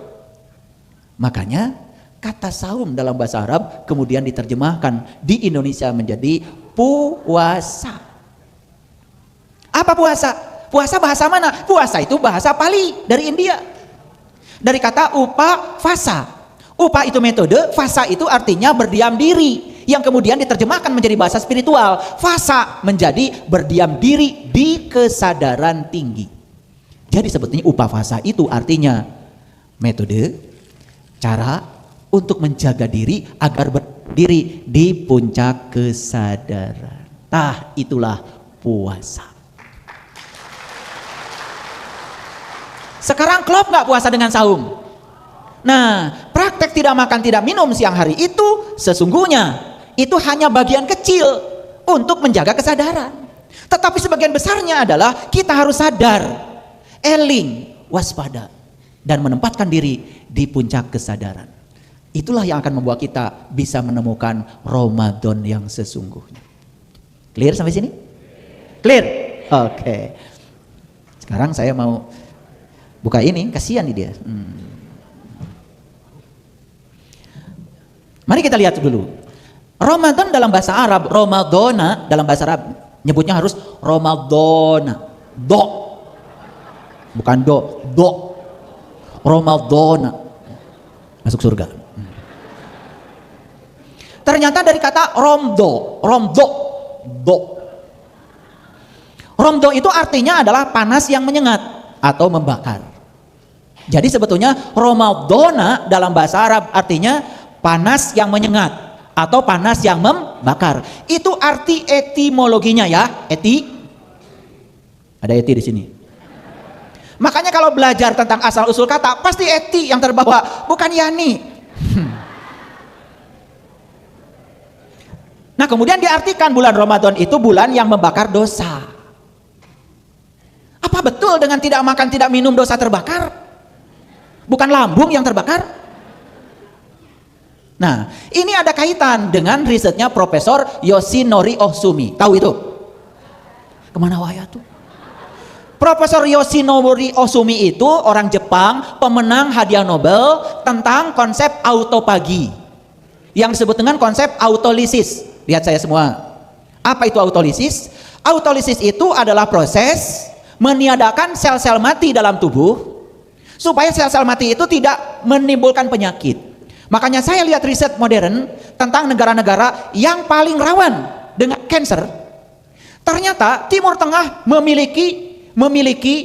Makanya kata saum dalam bahasa Arab kemudian diterjemahkan di Indonesia menjadi puasa. Apa puasa? Puasa bahasa mana? Puasa itu bahasa Pali dari India. Dari kata upa fasa. Upa itu metode, fasa itu artinya berdiam diri, yang kemudian diterjemahkan menjadi bahasa spiritual. Fasa menjadi berdiam diri di kesadaran tinggi. Jadi sebetulnya upafasa itu artinya metode, cara untuk menjaga diri agar berdiri di puncak kesadaran. Nah, itulah puasa. Sekarang klop nggak puasa dengan saum? Nah, praktek tidak makan, tidak minum siang hari itu sesungguhnya itu hanya bagian kecil untuk menjaga kesadaran. Tetapi sebagian besarnya adalah kita harus sadar, eling, waspada, dan menempatkan diri di puncak kesadaran. Itulah yang akan membuat kita bisa menemukan Ramadan yang sesungguhnya. Clear sampai sini? Clear? Oke. Sekarang saya mau buka ini, kasihan nih dia. Mari kita lihat dulu. Ramadan dalam bahasa Arab, Ramadana dalam bahasa Arab nyebutnya harus Ramadana. Do. Bukan do. Ramadana. Masuk surga. Ternyata dari kata romdo, do. Romdo itu artinya adalah panas yang menyengat atau membakar. Jadi sebetulnya Romadona dalam bahasa Arab artinya panas yang menyengat atau panas yang membakar. Itu arti etimologinya ya, Ada eti di sini. Makanya kalau belajar tentang asal usul kata pasti eti yang terbawa, bukan yani. Nah, kemudian diartikan bulan Ramadan itu bulan yang membakar dosa. Apa betul dengan tidak makan, tidak minum dosa terbakar? Bukan lambung yang terbakar? Nah, ini ada kaitan dengan risetnya Profesor Yoshinori Ohsumi. Tahu itu? Kemana waya tuh? Profesor Yoshinori Ohsumi itu orang Jepang, pemenang hadiah Nobel tentang konsep autopagi. Yang disebut dengan konsep autolisis. Lihat saya semua. Apa itu autolisis? Autolisis itu adalah proses meniadakan sel-sel mati dalam tubuh supaya sel-sel mati itu tidak menimbulkan penyakit. Makanya saya lihat riset modern tentang negara-negara yang paling rawan dengan kanker. Ternyata Timur Tengah memiliki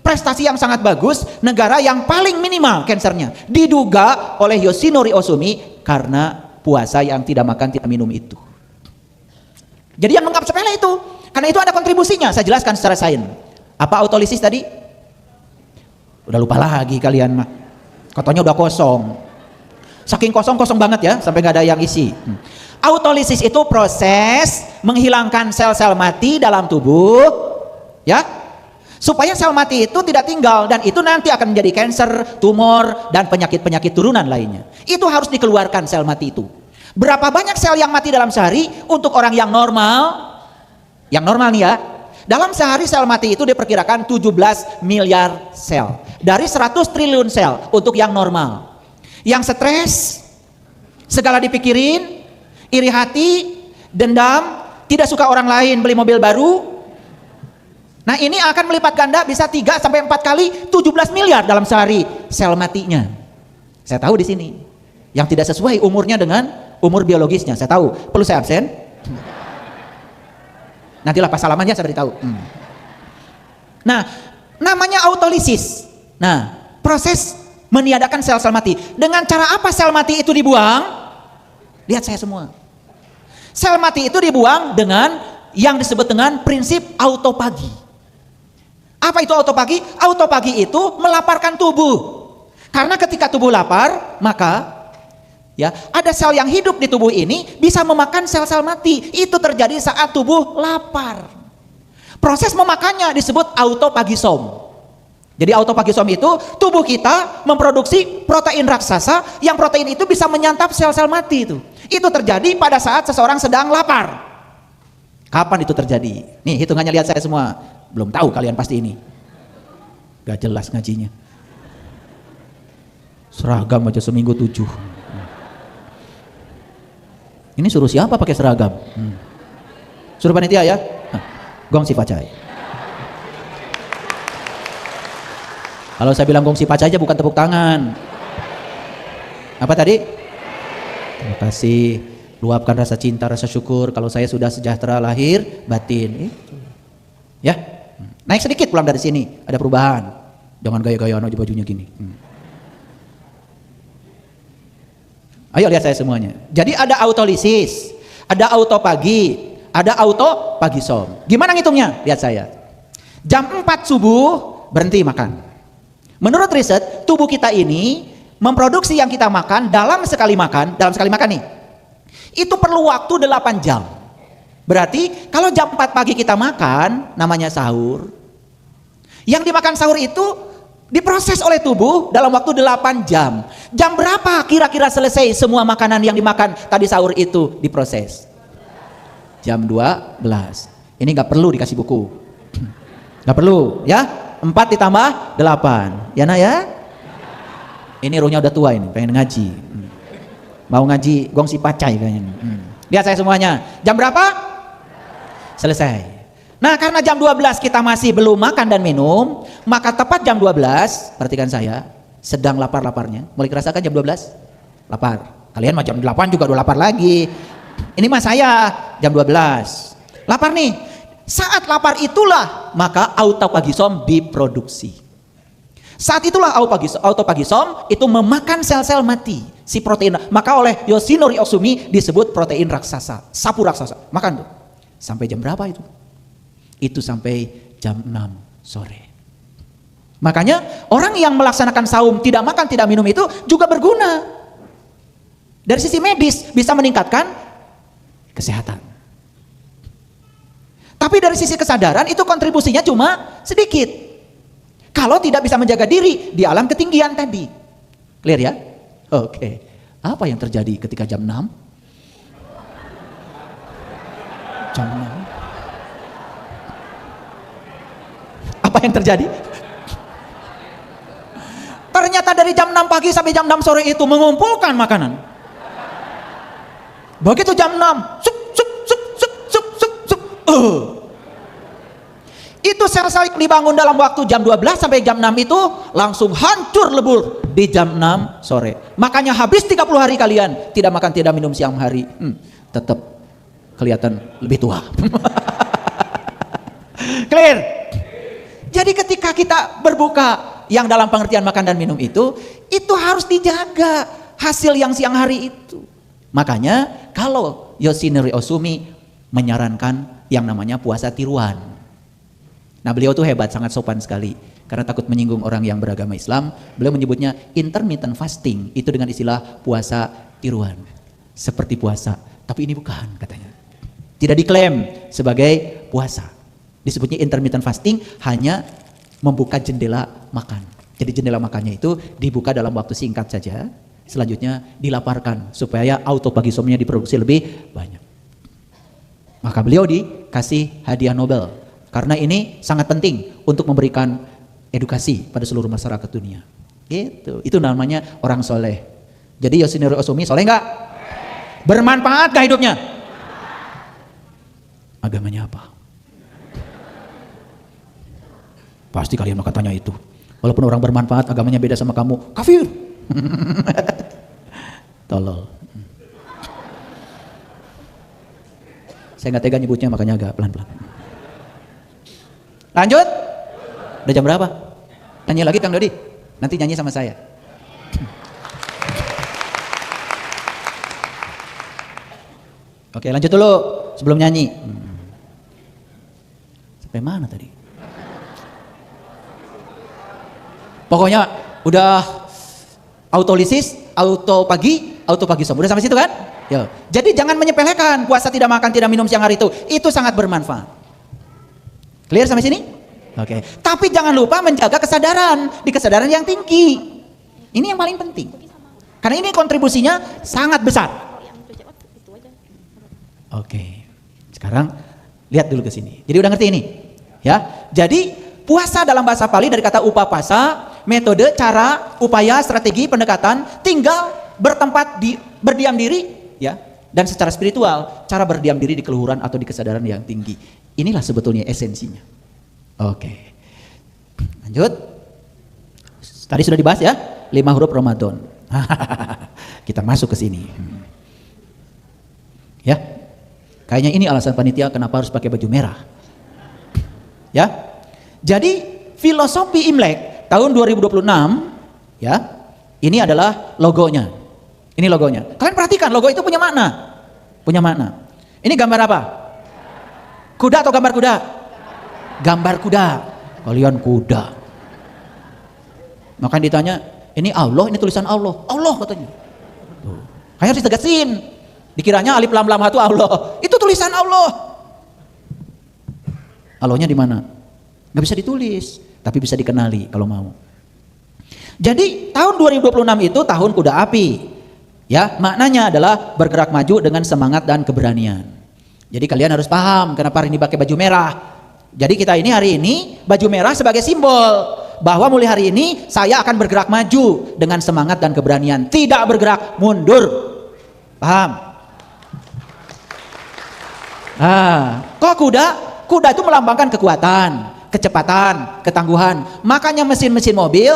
prestasi yang sangat bagus, negara yang paling minimal kansernya. Diduga oleh Yoshinori Ohsumi karena puasa yang tidak makan tidak minum itu. Jadi yang menganggap sepele itu, karena itu ada kontribusinya. Saya jelaskan secara sains. Apa autolisis tadi? Udah lupa lagi kalian mah. Kotonya udah kosong. Saking kosong banget ya, sampai nggak ada yang isi. Autolisis itu proses menghilangkan sel-sel mati dalam tubuh, ya, supaya sel mati itu tidak tinggal dan itu nanti akan menjadi kanker, tumor dan penyakit-penyakit turunan lainnya. Itu harus dikeluarkan sel mati itu. Berapa banyak sel yang mati dalam sehari untuk orang yang normal? Yang normal nih ya. Dalam sehari sel mati itu diperkirakan 17 miliar sel. Dari 100 triliun sel untuk yang normal. Yang stres, segala dipikirin, iri hati, dendam, tidak suka orang lain beli mobil baru. Nah, ini akan melipat ganda bisa 3 sampai 4 kali 17 miliar dalam sehari sel matinya. Saya tahu di sini. Yang tidak sesuai umurnya dengan umur biologisnya, saya tahu. Perlu saya absen? Nantilah pas salaman ya saya beritahu. Nah, namanya autolisis. Nah, proses meniadakan sel-sel mati. Dengan cara apa sel mati itu dibuang? Lihat saya semua. Sel mati itu dibuang dengan yang disebut dengan prinsip autopagi. Apa itu autopagi? Autopagi itu melaparkan tubuh. Karena ketika tubuh lapar, maka ya, ada sel yang hidup di tubuh ini bisa memakan sel-sel mati. Itu terjadi saat tubuh lapar. Proses memakannya disebut autopagisom. Jadi autopagisom itu tubuh kita memproduksi protein raksasa yang protein itu bisa menyantap sel-sel mati itu. Itu terjadi pada saat seseorang sedang lapar. Kapan itu terjadi? Nih hitungannya lihat saya semua. Belum tahu kalian pasti ini. Gak jelas ngajinya. Seragam aja seminggu 7. Ini suruh siapa pakai seragam? Suruh panitia ya? Gong si pacai. Kalau saya bilang gong si pacai aja bukan tepuk tangan. Apa tadi? Terima kasih. Luapkan rasa cinta, rasa syukur. Kalau saya sudah sejahtera lahir, batin. Itu. Ya, naik sedikit pulang dari sini. Ada perubahan. Jangan gaya-gayaan aja bajunya gini. Ayo lihat saya semuanya. Jadi ada autolisis, ada autopagi, ada autopagisom. Gimana ngitungnya? Lihat saya. Jam 4 subuh berhenti makan. Menurut riset, tubuh kita ini memproduksi yang kita makan dalam sekali makan nih. Itu perlu waktu 8 jam. Berarti kalau jam 4 pagi kita makan, namanya sahur. Yang dimakan sahur itu diproses oleh tubuh dalam waktu 8 jam. Jam berapa kira-kira selesai semua makanan yang dimakan tadi sahur itu diproses? Jam 12. Ini gak perlu dikasih buku. Gak perlu ya. 4 ditambah 8. Ya nak ya. Ini ruhnya udah tua ini, pengen ngaji. Mau ngaji gong si pacai kayaknya. Lihat saya semuanya. Jam berapa? Selesai. Nah, karena jam 12 kita masih belum makan dan minum, maka tepat jam 12, perhatikan saya, sedang lapar-laparnya. Mulai kerasakan jam 12? Lapar. Kalian mah jam 8 juga udah lapar lagi. Ini mah saya jam 12. Lapar nih. Saat lapar itulah maka autofagisom diproduksi. Saat itulah autofagisom itu memakan sel-sel mati si protein. Maka oleh Yoshinori Ohsumi disebut protein raksasa, sapu raksasa. Makan tuh. Sampai jam berapa itu? Itu sampai jam 6 sore. Makanya orang yang melaksanakan saum tidak makan tidak minum itu juga berguna. Dari sisi medis bisa meningkatkan kesehatan. Tapi dari sisi kesadaran itu kontribusinya cuma sedikit. Kalau tidak bisa menjaga diri di alam ketinggian tadi. Clear ya? Oke. Apa yang terjadi ketika jam 6? Jam 6. Apa yang terjadi? Ternyata dari jam 6 pagi sampai jam 6 sore itu mengumpulkan makanan. Begitu jam 6, sup. Itu sel-sel yang dibangun dalam waktu jam 12 sampai jam 6 itu langsung hancur lebur di jam 6 sore. Makanya habis 30 hari kalian tidak makan tidak minum siang hari, tetap kelihatan lebih tua. Clear? Jadi ketika kita berbuka yang dalam pengertian makan dan minum itu harus dijaga hasil yang siang hari itu. Makanya kalau Yoshinori Ohsumi menyarankan yang namanya puasa tiruan. Nah beliau tuh hebat, sangat sopan sekali. Karena takut menyinggung orang yang beragama Islam, beliau menyebutnya intermittent fasting. Itu dengan istilah puasa tiruan. Seperti puasa, tapi ini bukan katanya. Tidak diklaim sebagai puasa. Disebutnya intermittent fasting hanya membuka jendela makan. Jadi jendela makannya itu dibuka dalam waktu singkat saja. Selanjutnya dilaparkan supaya autofagisomnya diproduksi lebih banyak. Maka beliau dikasih hadiah Nobel. Karena ini sangat penting untuk memberikan edukasi pada seluruh masyarakat dunia. Gitu. Itu namanya orang soleh. Jadi Yoshinori Ohsumi soleh enggak? Bermanfaat gak hidupnya? Agamanya apa? Pasti kalian akan tanya itu. Walaupun orang bermanfaat, agamanya beda sama kamu, kafir. Tolol. Saya nggak tega nyebutnya, makanya agak pelan-pelan. Lanjut? Udah jam berapa? Nyanyi lagi Kang Dodi. Nanti nyanyi sama saya. Oke, lanjut dulu sebelum nyanyi. Sampai mana tadi? Pokoknya udah autolisis, autofagisom. Udah sampai situ kan? Yo. Jadi jangan menyepelekan puasa tidak makan tidak minum siang hari itu. Itu sangat bermanfaat. Clear sampai sini? Oke. Tapi jangan lupa menjaga kesadaran, di kesadaran yang tinggi. Ini yang paling penting. Karena ini kontribusinya sangat besar. Oke. Sekarang lihat dulu ke sini. Jadi udah ngerti ini? Ya. Jadi puasa dalam bahasa Pali dari kata upapasa, metode, cara, upaya, strategi, pendekatan, tinggal berdiam diri, ya. Dan secara spiritual, cara berdiam diri di keluhuran atau di kesadaran yang tinggi. Inilah sebetulnya esensinya. Oke. Lanjut. Tadi sudah dibahas ya, 5 huruf Ramadan. Kita masuk ke sini. Ya. Kayaknya ini alasan panitia kenapa harus pakai baju merah. Ya. Jadi filosofi Imlek tahun 2026 ya. Ini adalah logonya. Ini logonya. Kalian perhatikan logo itu punya makna. Punya makna. Ini gambar apa? Kuda atau gambar kuda? Gambar kuda. Kalian kuda. Maka ditanya, ini Allah, ini tulisan Allah. Allah katanya. Tuh. Kayak harus ditegasin. Dikiranya alif lam lam itu Allah. Itu tulisan Allah. Allahnya di mana? Nggak bisa ditulis, tapi bisa dikenali kalau mau. Jadi tahun 2026 itu tahun kuda api. Ya, maknanya adalah bergerak maju dengan semangat dan keberanian. Jadi kalian harus paham kenapa hari ini pakai baju merah. Jadi kita ini hari ini baju merah sebagai simbol bahwa mulai hari ini saya akan bergerak maju dengan semangat dan keberanian, tidak bergerak mundur. Paham? Kok kuda? Kuda itu melambangkan kekuatan, kecepatan, ketangguhan. Makanya mesin-mesin mobil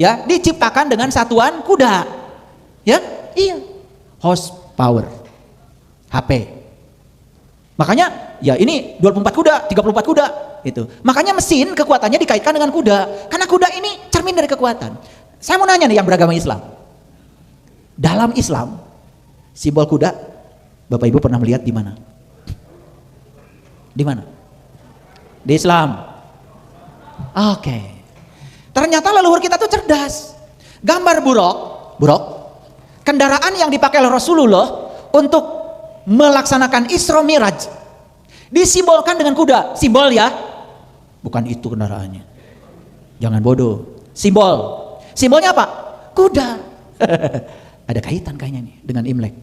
ya diciptakan dengan satuan kuda. Ya? Iya. horsepower. HP. Makanya ya ini 24 kuda, 34 kuda itu. Makanya mesin kekuatannya dikaitkan dengan kuda. Karena kuda ini cermin dari kekuatan. Saya mau nanya nih yang beragama Islam. Dalam Islam simbol kuda Bapak Ibu pernah melihat di mana? Di mana? Di Islam. Oke. Ternyata leluhur kita tuh cerdas. Gambar buruk, kendaraan yang dipakai oleh Rasulullah untuk melaksanakan Isra Miraj disimbolkan dengan kuda. Simbol ya, bukan itu kendaraannya. Jangan bodoh. Simbolnya apa? Kuda. Ada kaitan kayaknya nih dengan Imlek.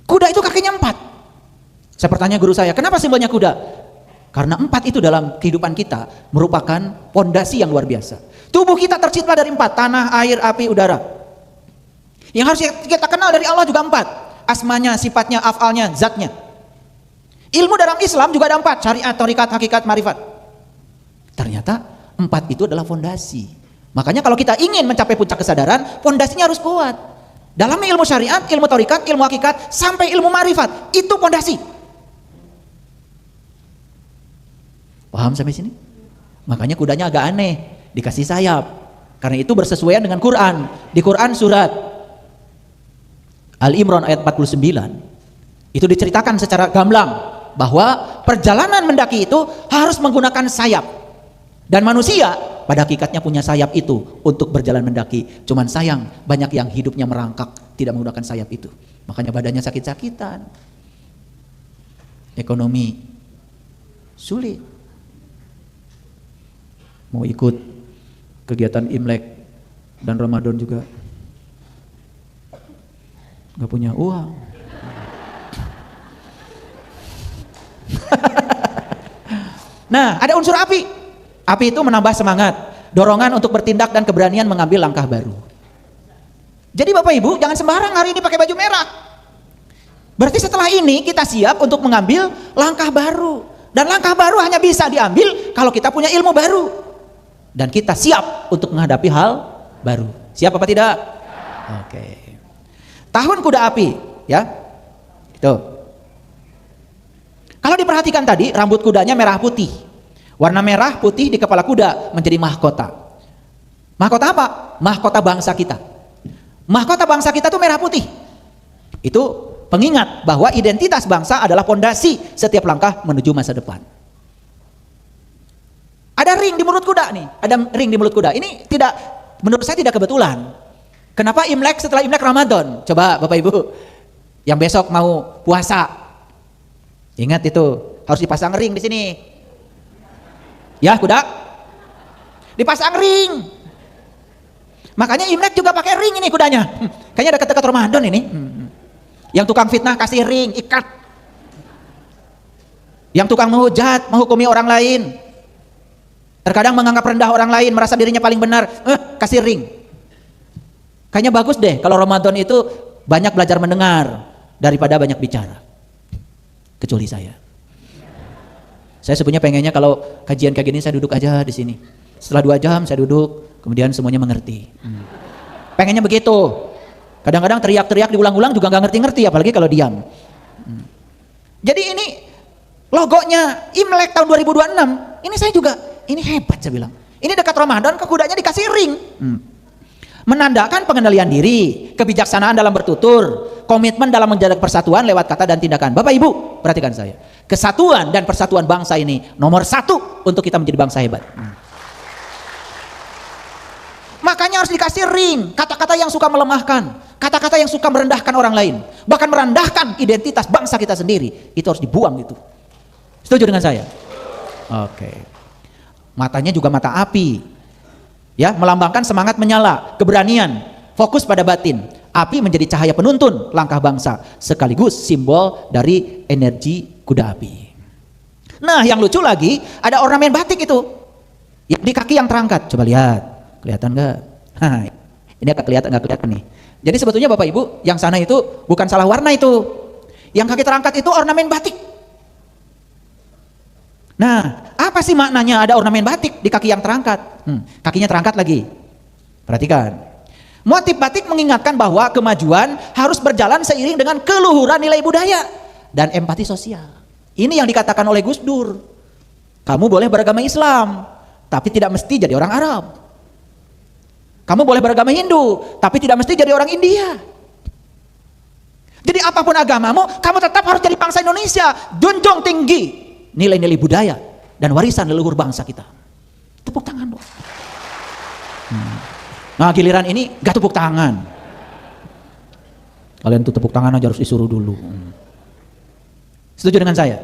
Kuda itu kakinya 4. Saya bertanya guru saya, kenapa simbolnya kuda? Karena 4 itu dalam kehidupan kita merupakan fondasi yang luar biasa. Tubuh kita tercipta dari 4, tanah, air, api, udara. Yang harus kita kenal dari Allah juga 4. Asmanya, sifatnya, afalnya, zatnya. Ilmu dalam Islam juga ada 4, syariat, thariqat, hakikat, marifat. Ternyata 4 itu adalah fondasi. Makanya kalau kita ingin mencapai puncak kesadaran, fondasinya harus kuat. Dalam ilmu syariat, ilmu thariqat, ilmu hakikat, sampai ilmu marifat, itu fondasi. Paham sampai sini? Makanya kudanya agak aneh, dikasih sayap. Karena itu bersesuaian dengan Quran. Di Quran surat Al-Imran ayat 49, itu diceritakan secara gamblang bahwa perjalanan mendaki itu harus menggunakan sayap. Dan manusia pada hakikatnya punya sayap itu untuk berjalan mendaki. Cuman sayang banyak yang hidupnya merangkak tidak menggunakan sayap itu. Makanya badannya sakit-sakitan. Ekonomi sulit. Mau ikut kegiatan Imlek dan Ramadan juga gak punya uang. Nah, ada unsur api. Api itu menambah semangat, dorongan untuk bertindak dan keberanian mengambil langkah baru. Jadi Bapak Ibu jangan sembarang hari ini pakai baju merah. Berarti setelah ini kita siap untuk mengambil langkah baru. Dan langkah baru hanya bisa diambil kalau kita punya ilmu baru. Dan kita siap untuk menghadapi hal baru. Siap apa tidak? Oke. Tahun kuda api, ya. Itu. Kalau diperhatikan tadi, rambut kudanya merah putih. Warna merah putih di kepala kuda menjadi mahkota. Mahkota apa? Mahkota bangsa kita. Mahkota bangsa kita itu merah putih. Itu pengingat bahwa identitas bangsa adalah fondasi setiap langkah menuju masa depan. Ada ring di mulut kuda nih, ada ring di mulut kuda. Ini tidak, menurut saya tidak kebetulan. Kenapa Imlek setelah Imlek Ramadan? Coba Bapak Ibu yang besok mau puasa, ingat itu harus dipasang ring di sini. Ya kuda, dipasang ring. Makanya Imlek juga pakai ring ini kudanya. Kayaknya dekat-dekat Ramadan ini. Yang tukang fitnah kasih ring, ikat. Yang tukang menghujat, menghukumi orang lain. Terkadang menganggap rendah orang lain, merasa dirinya paling benar, kasih ring. Kayaknya bagus deh kalau Ramadan itu banyak belajar mendengar daripada banyak bicara. Kecuali saya. Saya sebenarnya pengennya kalau kajian kayak gini saya duduk aja di sini. Setelah 2 jam saya duduk, kemudian semuanya mengerti. Pengennya begitu. Kadang-kadang teriak-teriak diulang-ulang juga nggak ngerti-ngerti, apalagi kalau diam. Jadi ini logonya Imlek tahun 2026. Ini saya juga, ini hebat saya bilang. Ini dekat Ramadan, ke kudanya dikasih ring. Menandakan pengendalian diri, kebijaksanaan dalam bertutur, komitmen dalam menjaga persatuan lewat kata dan tindakan. Bapak Ibu, perhatikan saya. Kesatuan dan persatuan bangsa ini nomor 1 untuk kita menjadi bangsa hebat. Makanya harus dikasih ring, kata-kata yang suka melemahkan, kata-kata yang suka merendahkan orang lain, bahkan merendahkan identitas bangsa kita sendiri, itu harus dibuang itu. Setuju dengan saya? Oke. Matanya juga mata api. Ya, melambangkan semangat menyala, keberanian, fokus pada batin. Api menjadi cahaya penuntun langkah bangsa, sekaligus simbol dari energi kuda api. Nah, yang lucu lagi, ada ornamen batik itu. Di kaki yang terangkat. Coba lihat, kelihatan nggak? Nah, ini agak kelihatan nggak kelihatan nih. Jadi sebetulnya Bapak Ibu, yang sana itu bukan salah warna itu. Yang kaki terangkat itu ornamen batik. Nah, apa sih maknanya ada ornamen batik di kaki yang terangkat? Kakinya terangkat lagi. Perhatikan. Motif batik mengingatkan bahwa kemajuan harus berjalan seiring dengan keluhuran nilai budaya dan empati sosial. Ini yang dikatakan oleh Gus Dur. Kamu boleh beragama Islam, tapi tidak mesti jadi orang Arab. Kamu boleh beragama Hindu, tapi tidak mesti jadi orang India. Jadi apapun agamamu, kamu tetap harus jadi bangsa Indonesia. Junjung tinggi nilai-nilai budaya dan warisan leluhur bangsa kita. Tepuk tangan dong. Nah giliran ini gak tepuk tangan. Kalian tuh tepuk tangan aja harus disuruh dulu. Setuju dengan saya?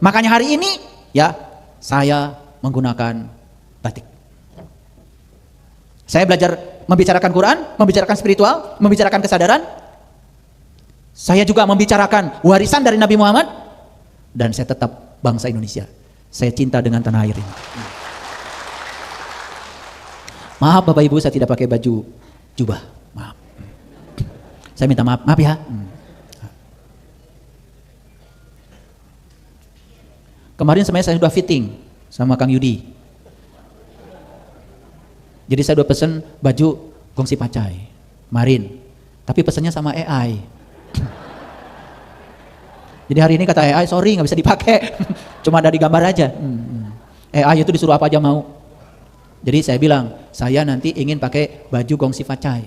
Makanya hari ini ya saya menggunakan batik. Saya belajar membicarakan Quran, membicarakan spiritual, membicarakan kesadaran. Saya juga membicarakan warisan dari Nabi Muhammad. Dan saya tetap bangsa Indonesia. Saya cinta dengan tanah air ini. Maaf Bapak Ibu, saya tidak pakai baju jubah. Maaf. Saya minta maaf ya. Kemarin sebenarnya saya sudah fitting sama Kang Yudi. Jadi saya udah pesen baju gongsi pacai kemarin. Tapi pesennya sama AI. Jadi hari ini kata AI, sorry nggak bisa dipakai. Cuma ada di gambar aja. AI itu disuruh apa aja mau. Jadi saya bilang, saya nanti ingin pakai baju gongsi pacai.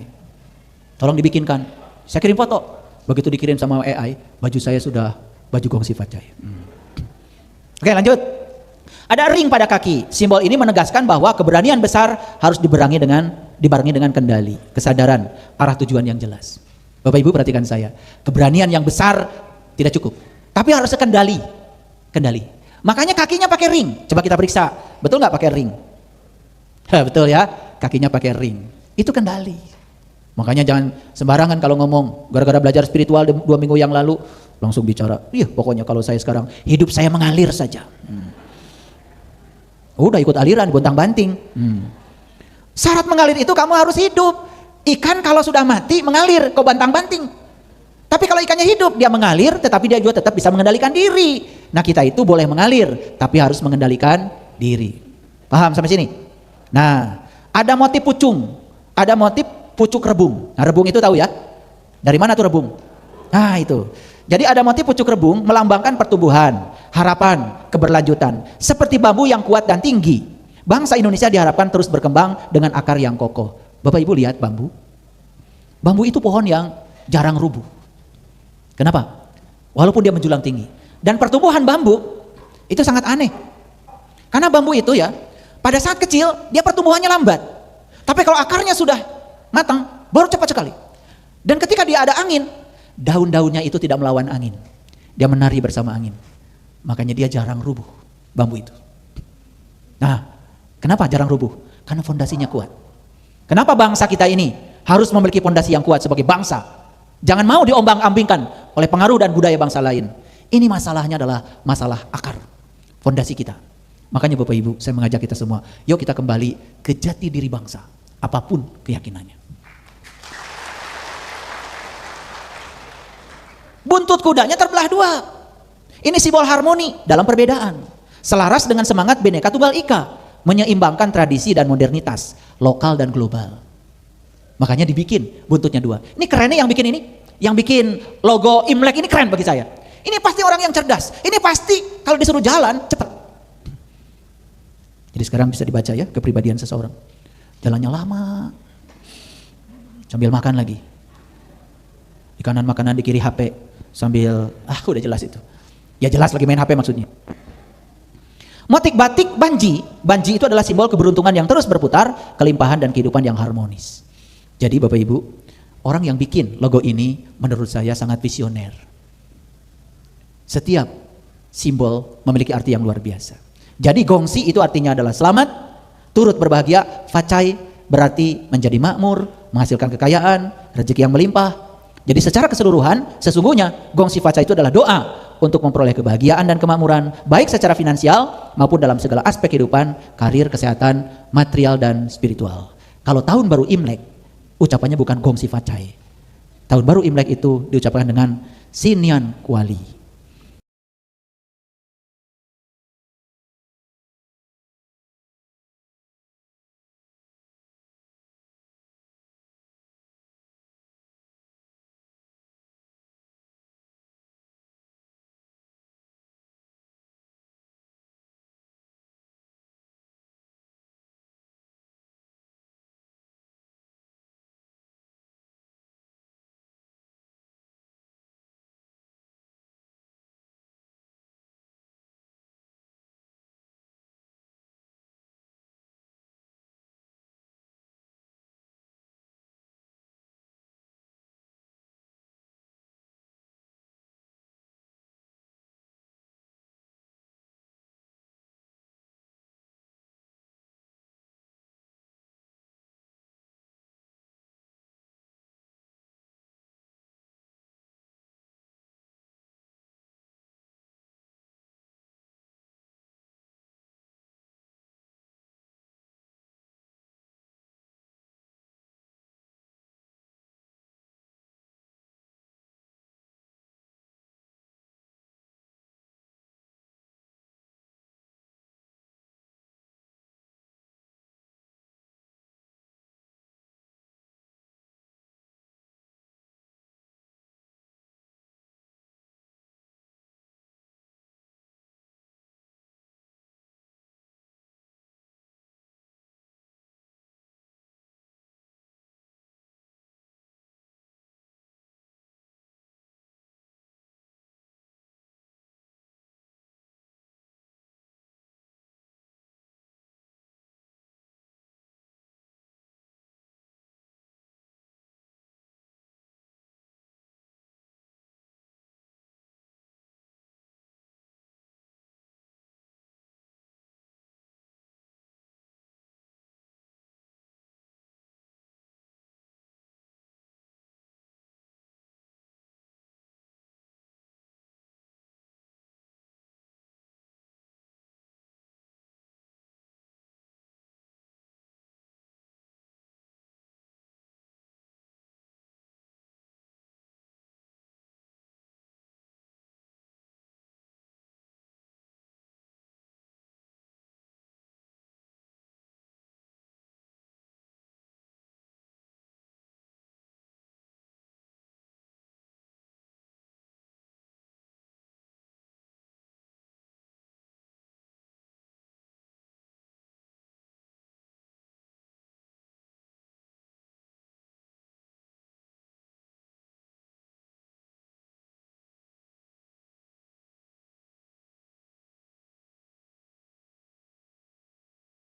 Tolong dibikinkan. Saya kirim foto. Begitu dikirim sama AI, baju saya sudah baju gongsi pacai. Oke lanjut. Ada ring pada kaki. Simbol ini menegaskan bahwa keberanian besar harus dibarengi dengan kendali, kesadaran, arah tujuan yang jelas. Bapak Ibu perhatikan saya. Keberanian yang besar tidak cukup, tapi harus kendali. Makanya kakinya pakai ring. Coba kita periksa. Betul nggak pakai ring? Betul ya. Kakinya pakai ring. Itu kendali. Makanya jangan sembarangan kalau ngomong. Gara-gara belajar spiritual 2 minggu yang lalu langsung bicara. Iya, pokoknya kalau saya sekarang hidup saya mengalir saja. Udah ikut aliran, bontang-banting. Syarat mengalir itu kamu harus hidup. Ikan kalau sudah mati mengalir, kau bantang-banting. Tapi kalau ikannya hidup, dia mengalir, tetapi dia juga tetap bisa mengendalikan diri. Nah kita itu boleh mengalir, tapi harus mengendalikan diri. Paham sampai sini? Nah, ada motif pucung, ada motif pucuk rebung. Nah rebung itu tahu ya? Dari mana tuh rebung? Nah itu. Jadi ada motif pucuk rebung melambangkan pertumbuhan, harapan, keberlanjutan. Seperti bambu yang kuat dan tinggi. Bangsa Indonesia diharapkan terus berkembang dengan akar yang kokoh. Bapak Ibu lihat bambu. Bambu itu pohon yang jarang rubuh. Kenapa? Walaupun dia menjulang tinggi. Dan pertumbuhan bambu itu sangat aneh. Karena bambu itu ya, pada saat kecil dia pertumbuhannya lambat. Tapi kalau akarnya sudah matang, baru cepat sekali. Dan ketika dia ada angin, daun-daunnya itu tidak melawan angin. Dia menari bersama angin. Makanya dia jarang rubuh, bambu itu. Nah, kenapa jarang rubuh? Karena fondasinya kuat. Kenapa bangsa kita ini harus memiliki fondasi yang kuat sebagai bangsa? Jangan mau diombang-ambingkan oleh pengaruh dan budaya bangsa lain. Ini masalahnya adalah masalah akar, fondasi kita. Makanya Bapak Ibu, saya mengajak kita semua, yuk kita kembali ke jati diri bangsa, apapun keyakinannya. Buntut kudanya terbelah 2. Ini simbol harmoni dalam perbedaan. Selaras dengan semangat Bhinneka Tunggal Ika, menyeimbangkan tradisi dan modernitas, lokal dan global. Makanya dibikin buntutnya 2. Ini kerennya yang bikin ini. Yang bikin logo Imlek ini keren bagi saya. Ini pasti orang yang cerdas. Ini pasti kalau disuruh jalan cepat. Jadi sekarang bisa dibaca ya kepribadian seseorang. Jalannya lama. Sambil makan lagi. Di kanan makanan, di kiri HP. Sambil, udah jelas itu. Ya jelas lagi main HP maksudnya. Motif batik banji. Banji itu adalah simbol keberuntungan yang terus berputar, kelimpahan dan kehidupan yang harmonis. Jadi Bapak Ibu, orang yang bikin logo ini menurut saya sangat visioner. Setiap simbol memiliki arti yang luar biasa. Jadi gongsi itu artinya adalah selamat, turut berbahagia, facai berarti menjadi makmur, menghasilkan kekayaan, rezeki yang melimpah. Jadi secara keseluruhan, sesungguhnya gongsi facai itu adalah doa untuk memperoleh kebahagiaan dan kemakmuran, baik secara finansial maupun dalam segala aspek kehidupan, karir, kesehatan, material dan spiritual. Kalau tahun baru Imlek, ucapannya bukan gongsi facai. Tahun baru Imlek itu diucapkan dengan Sinian Kuali.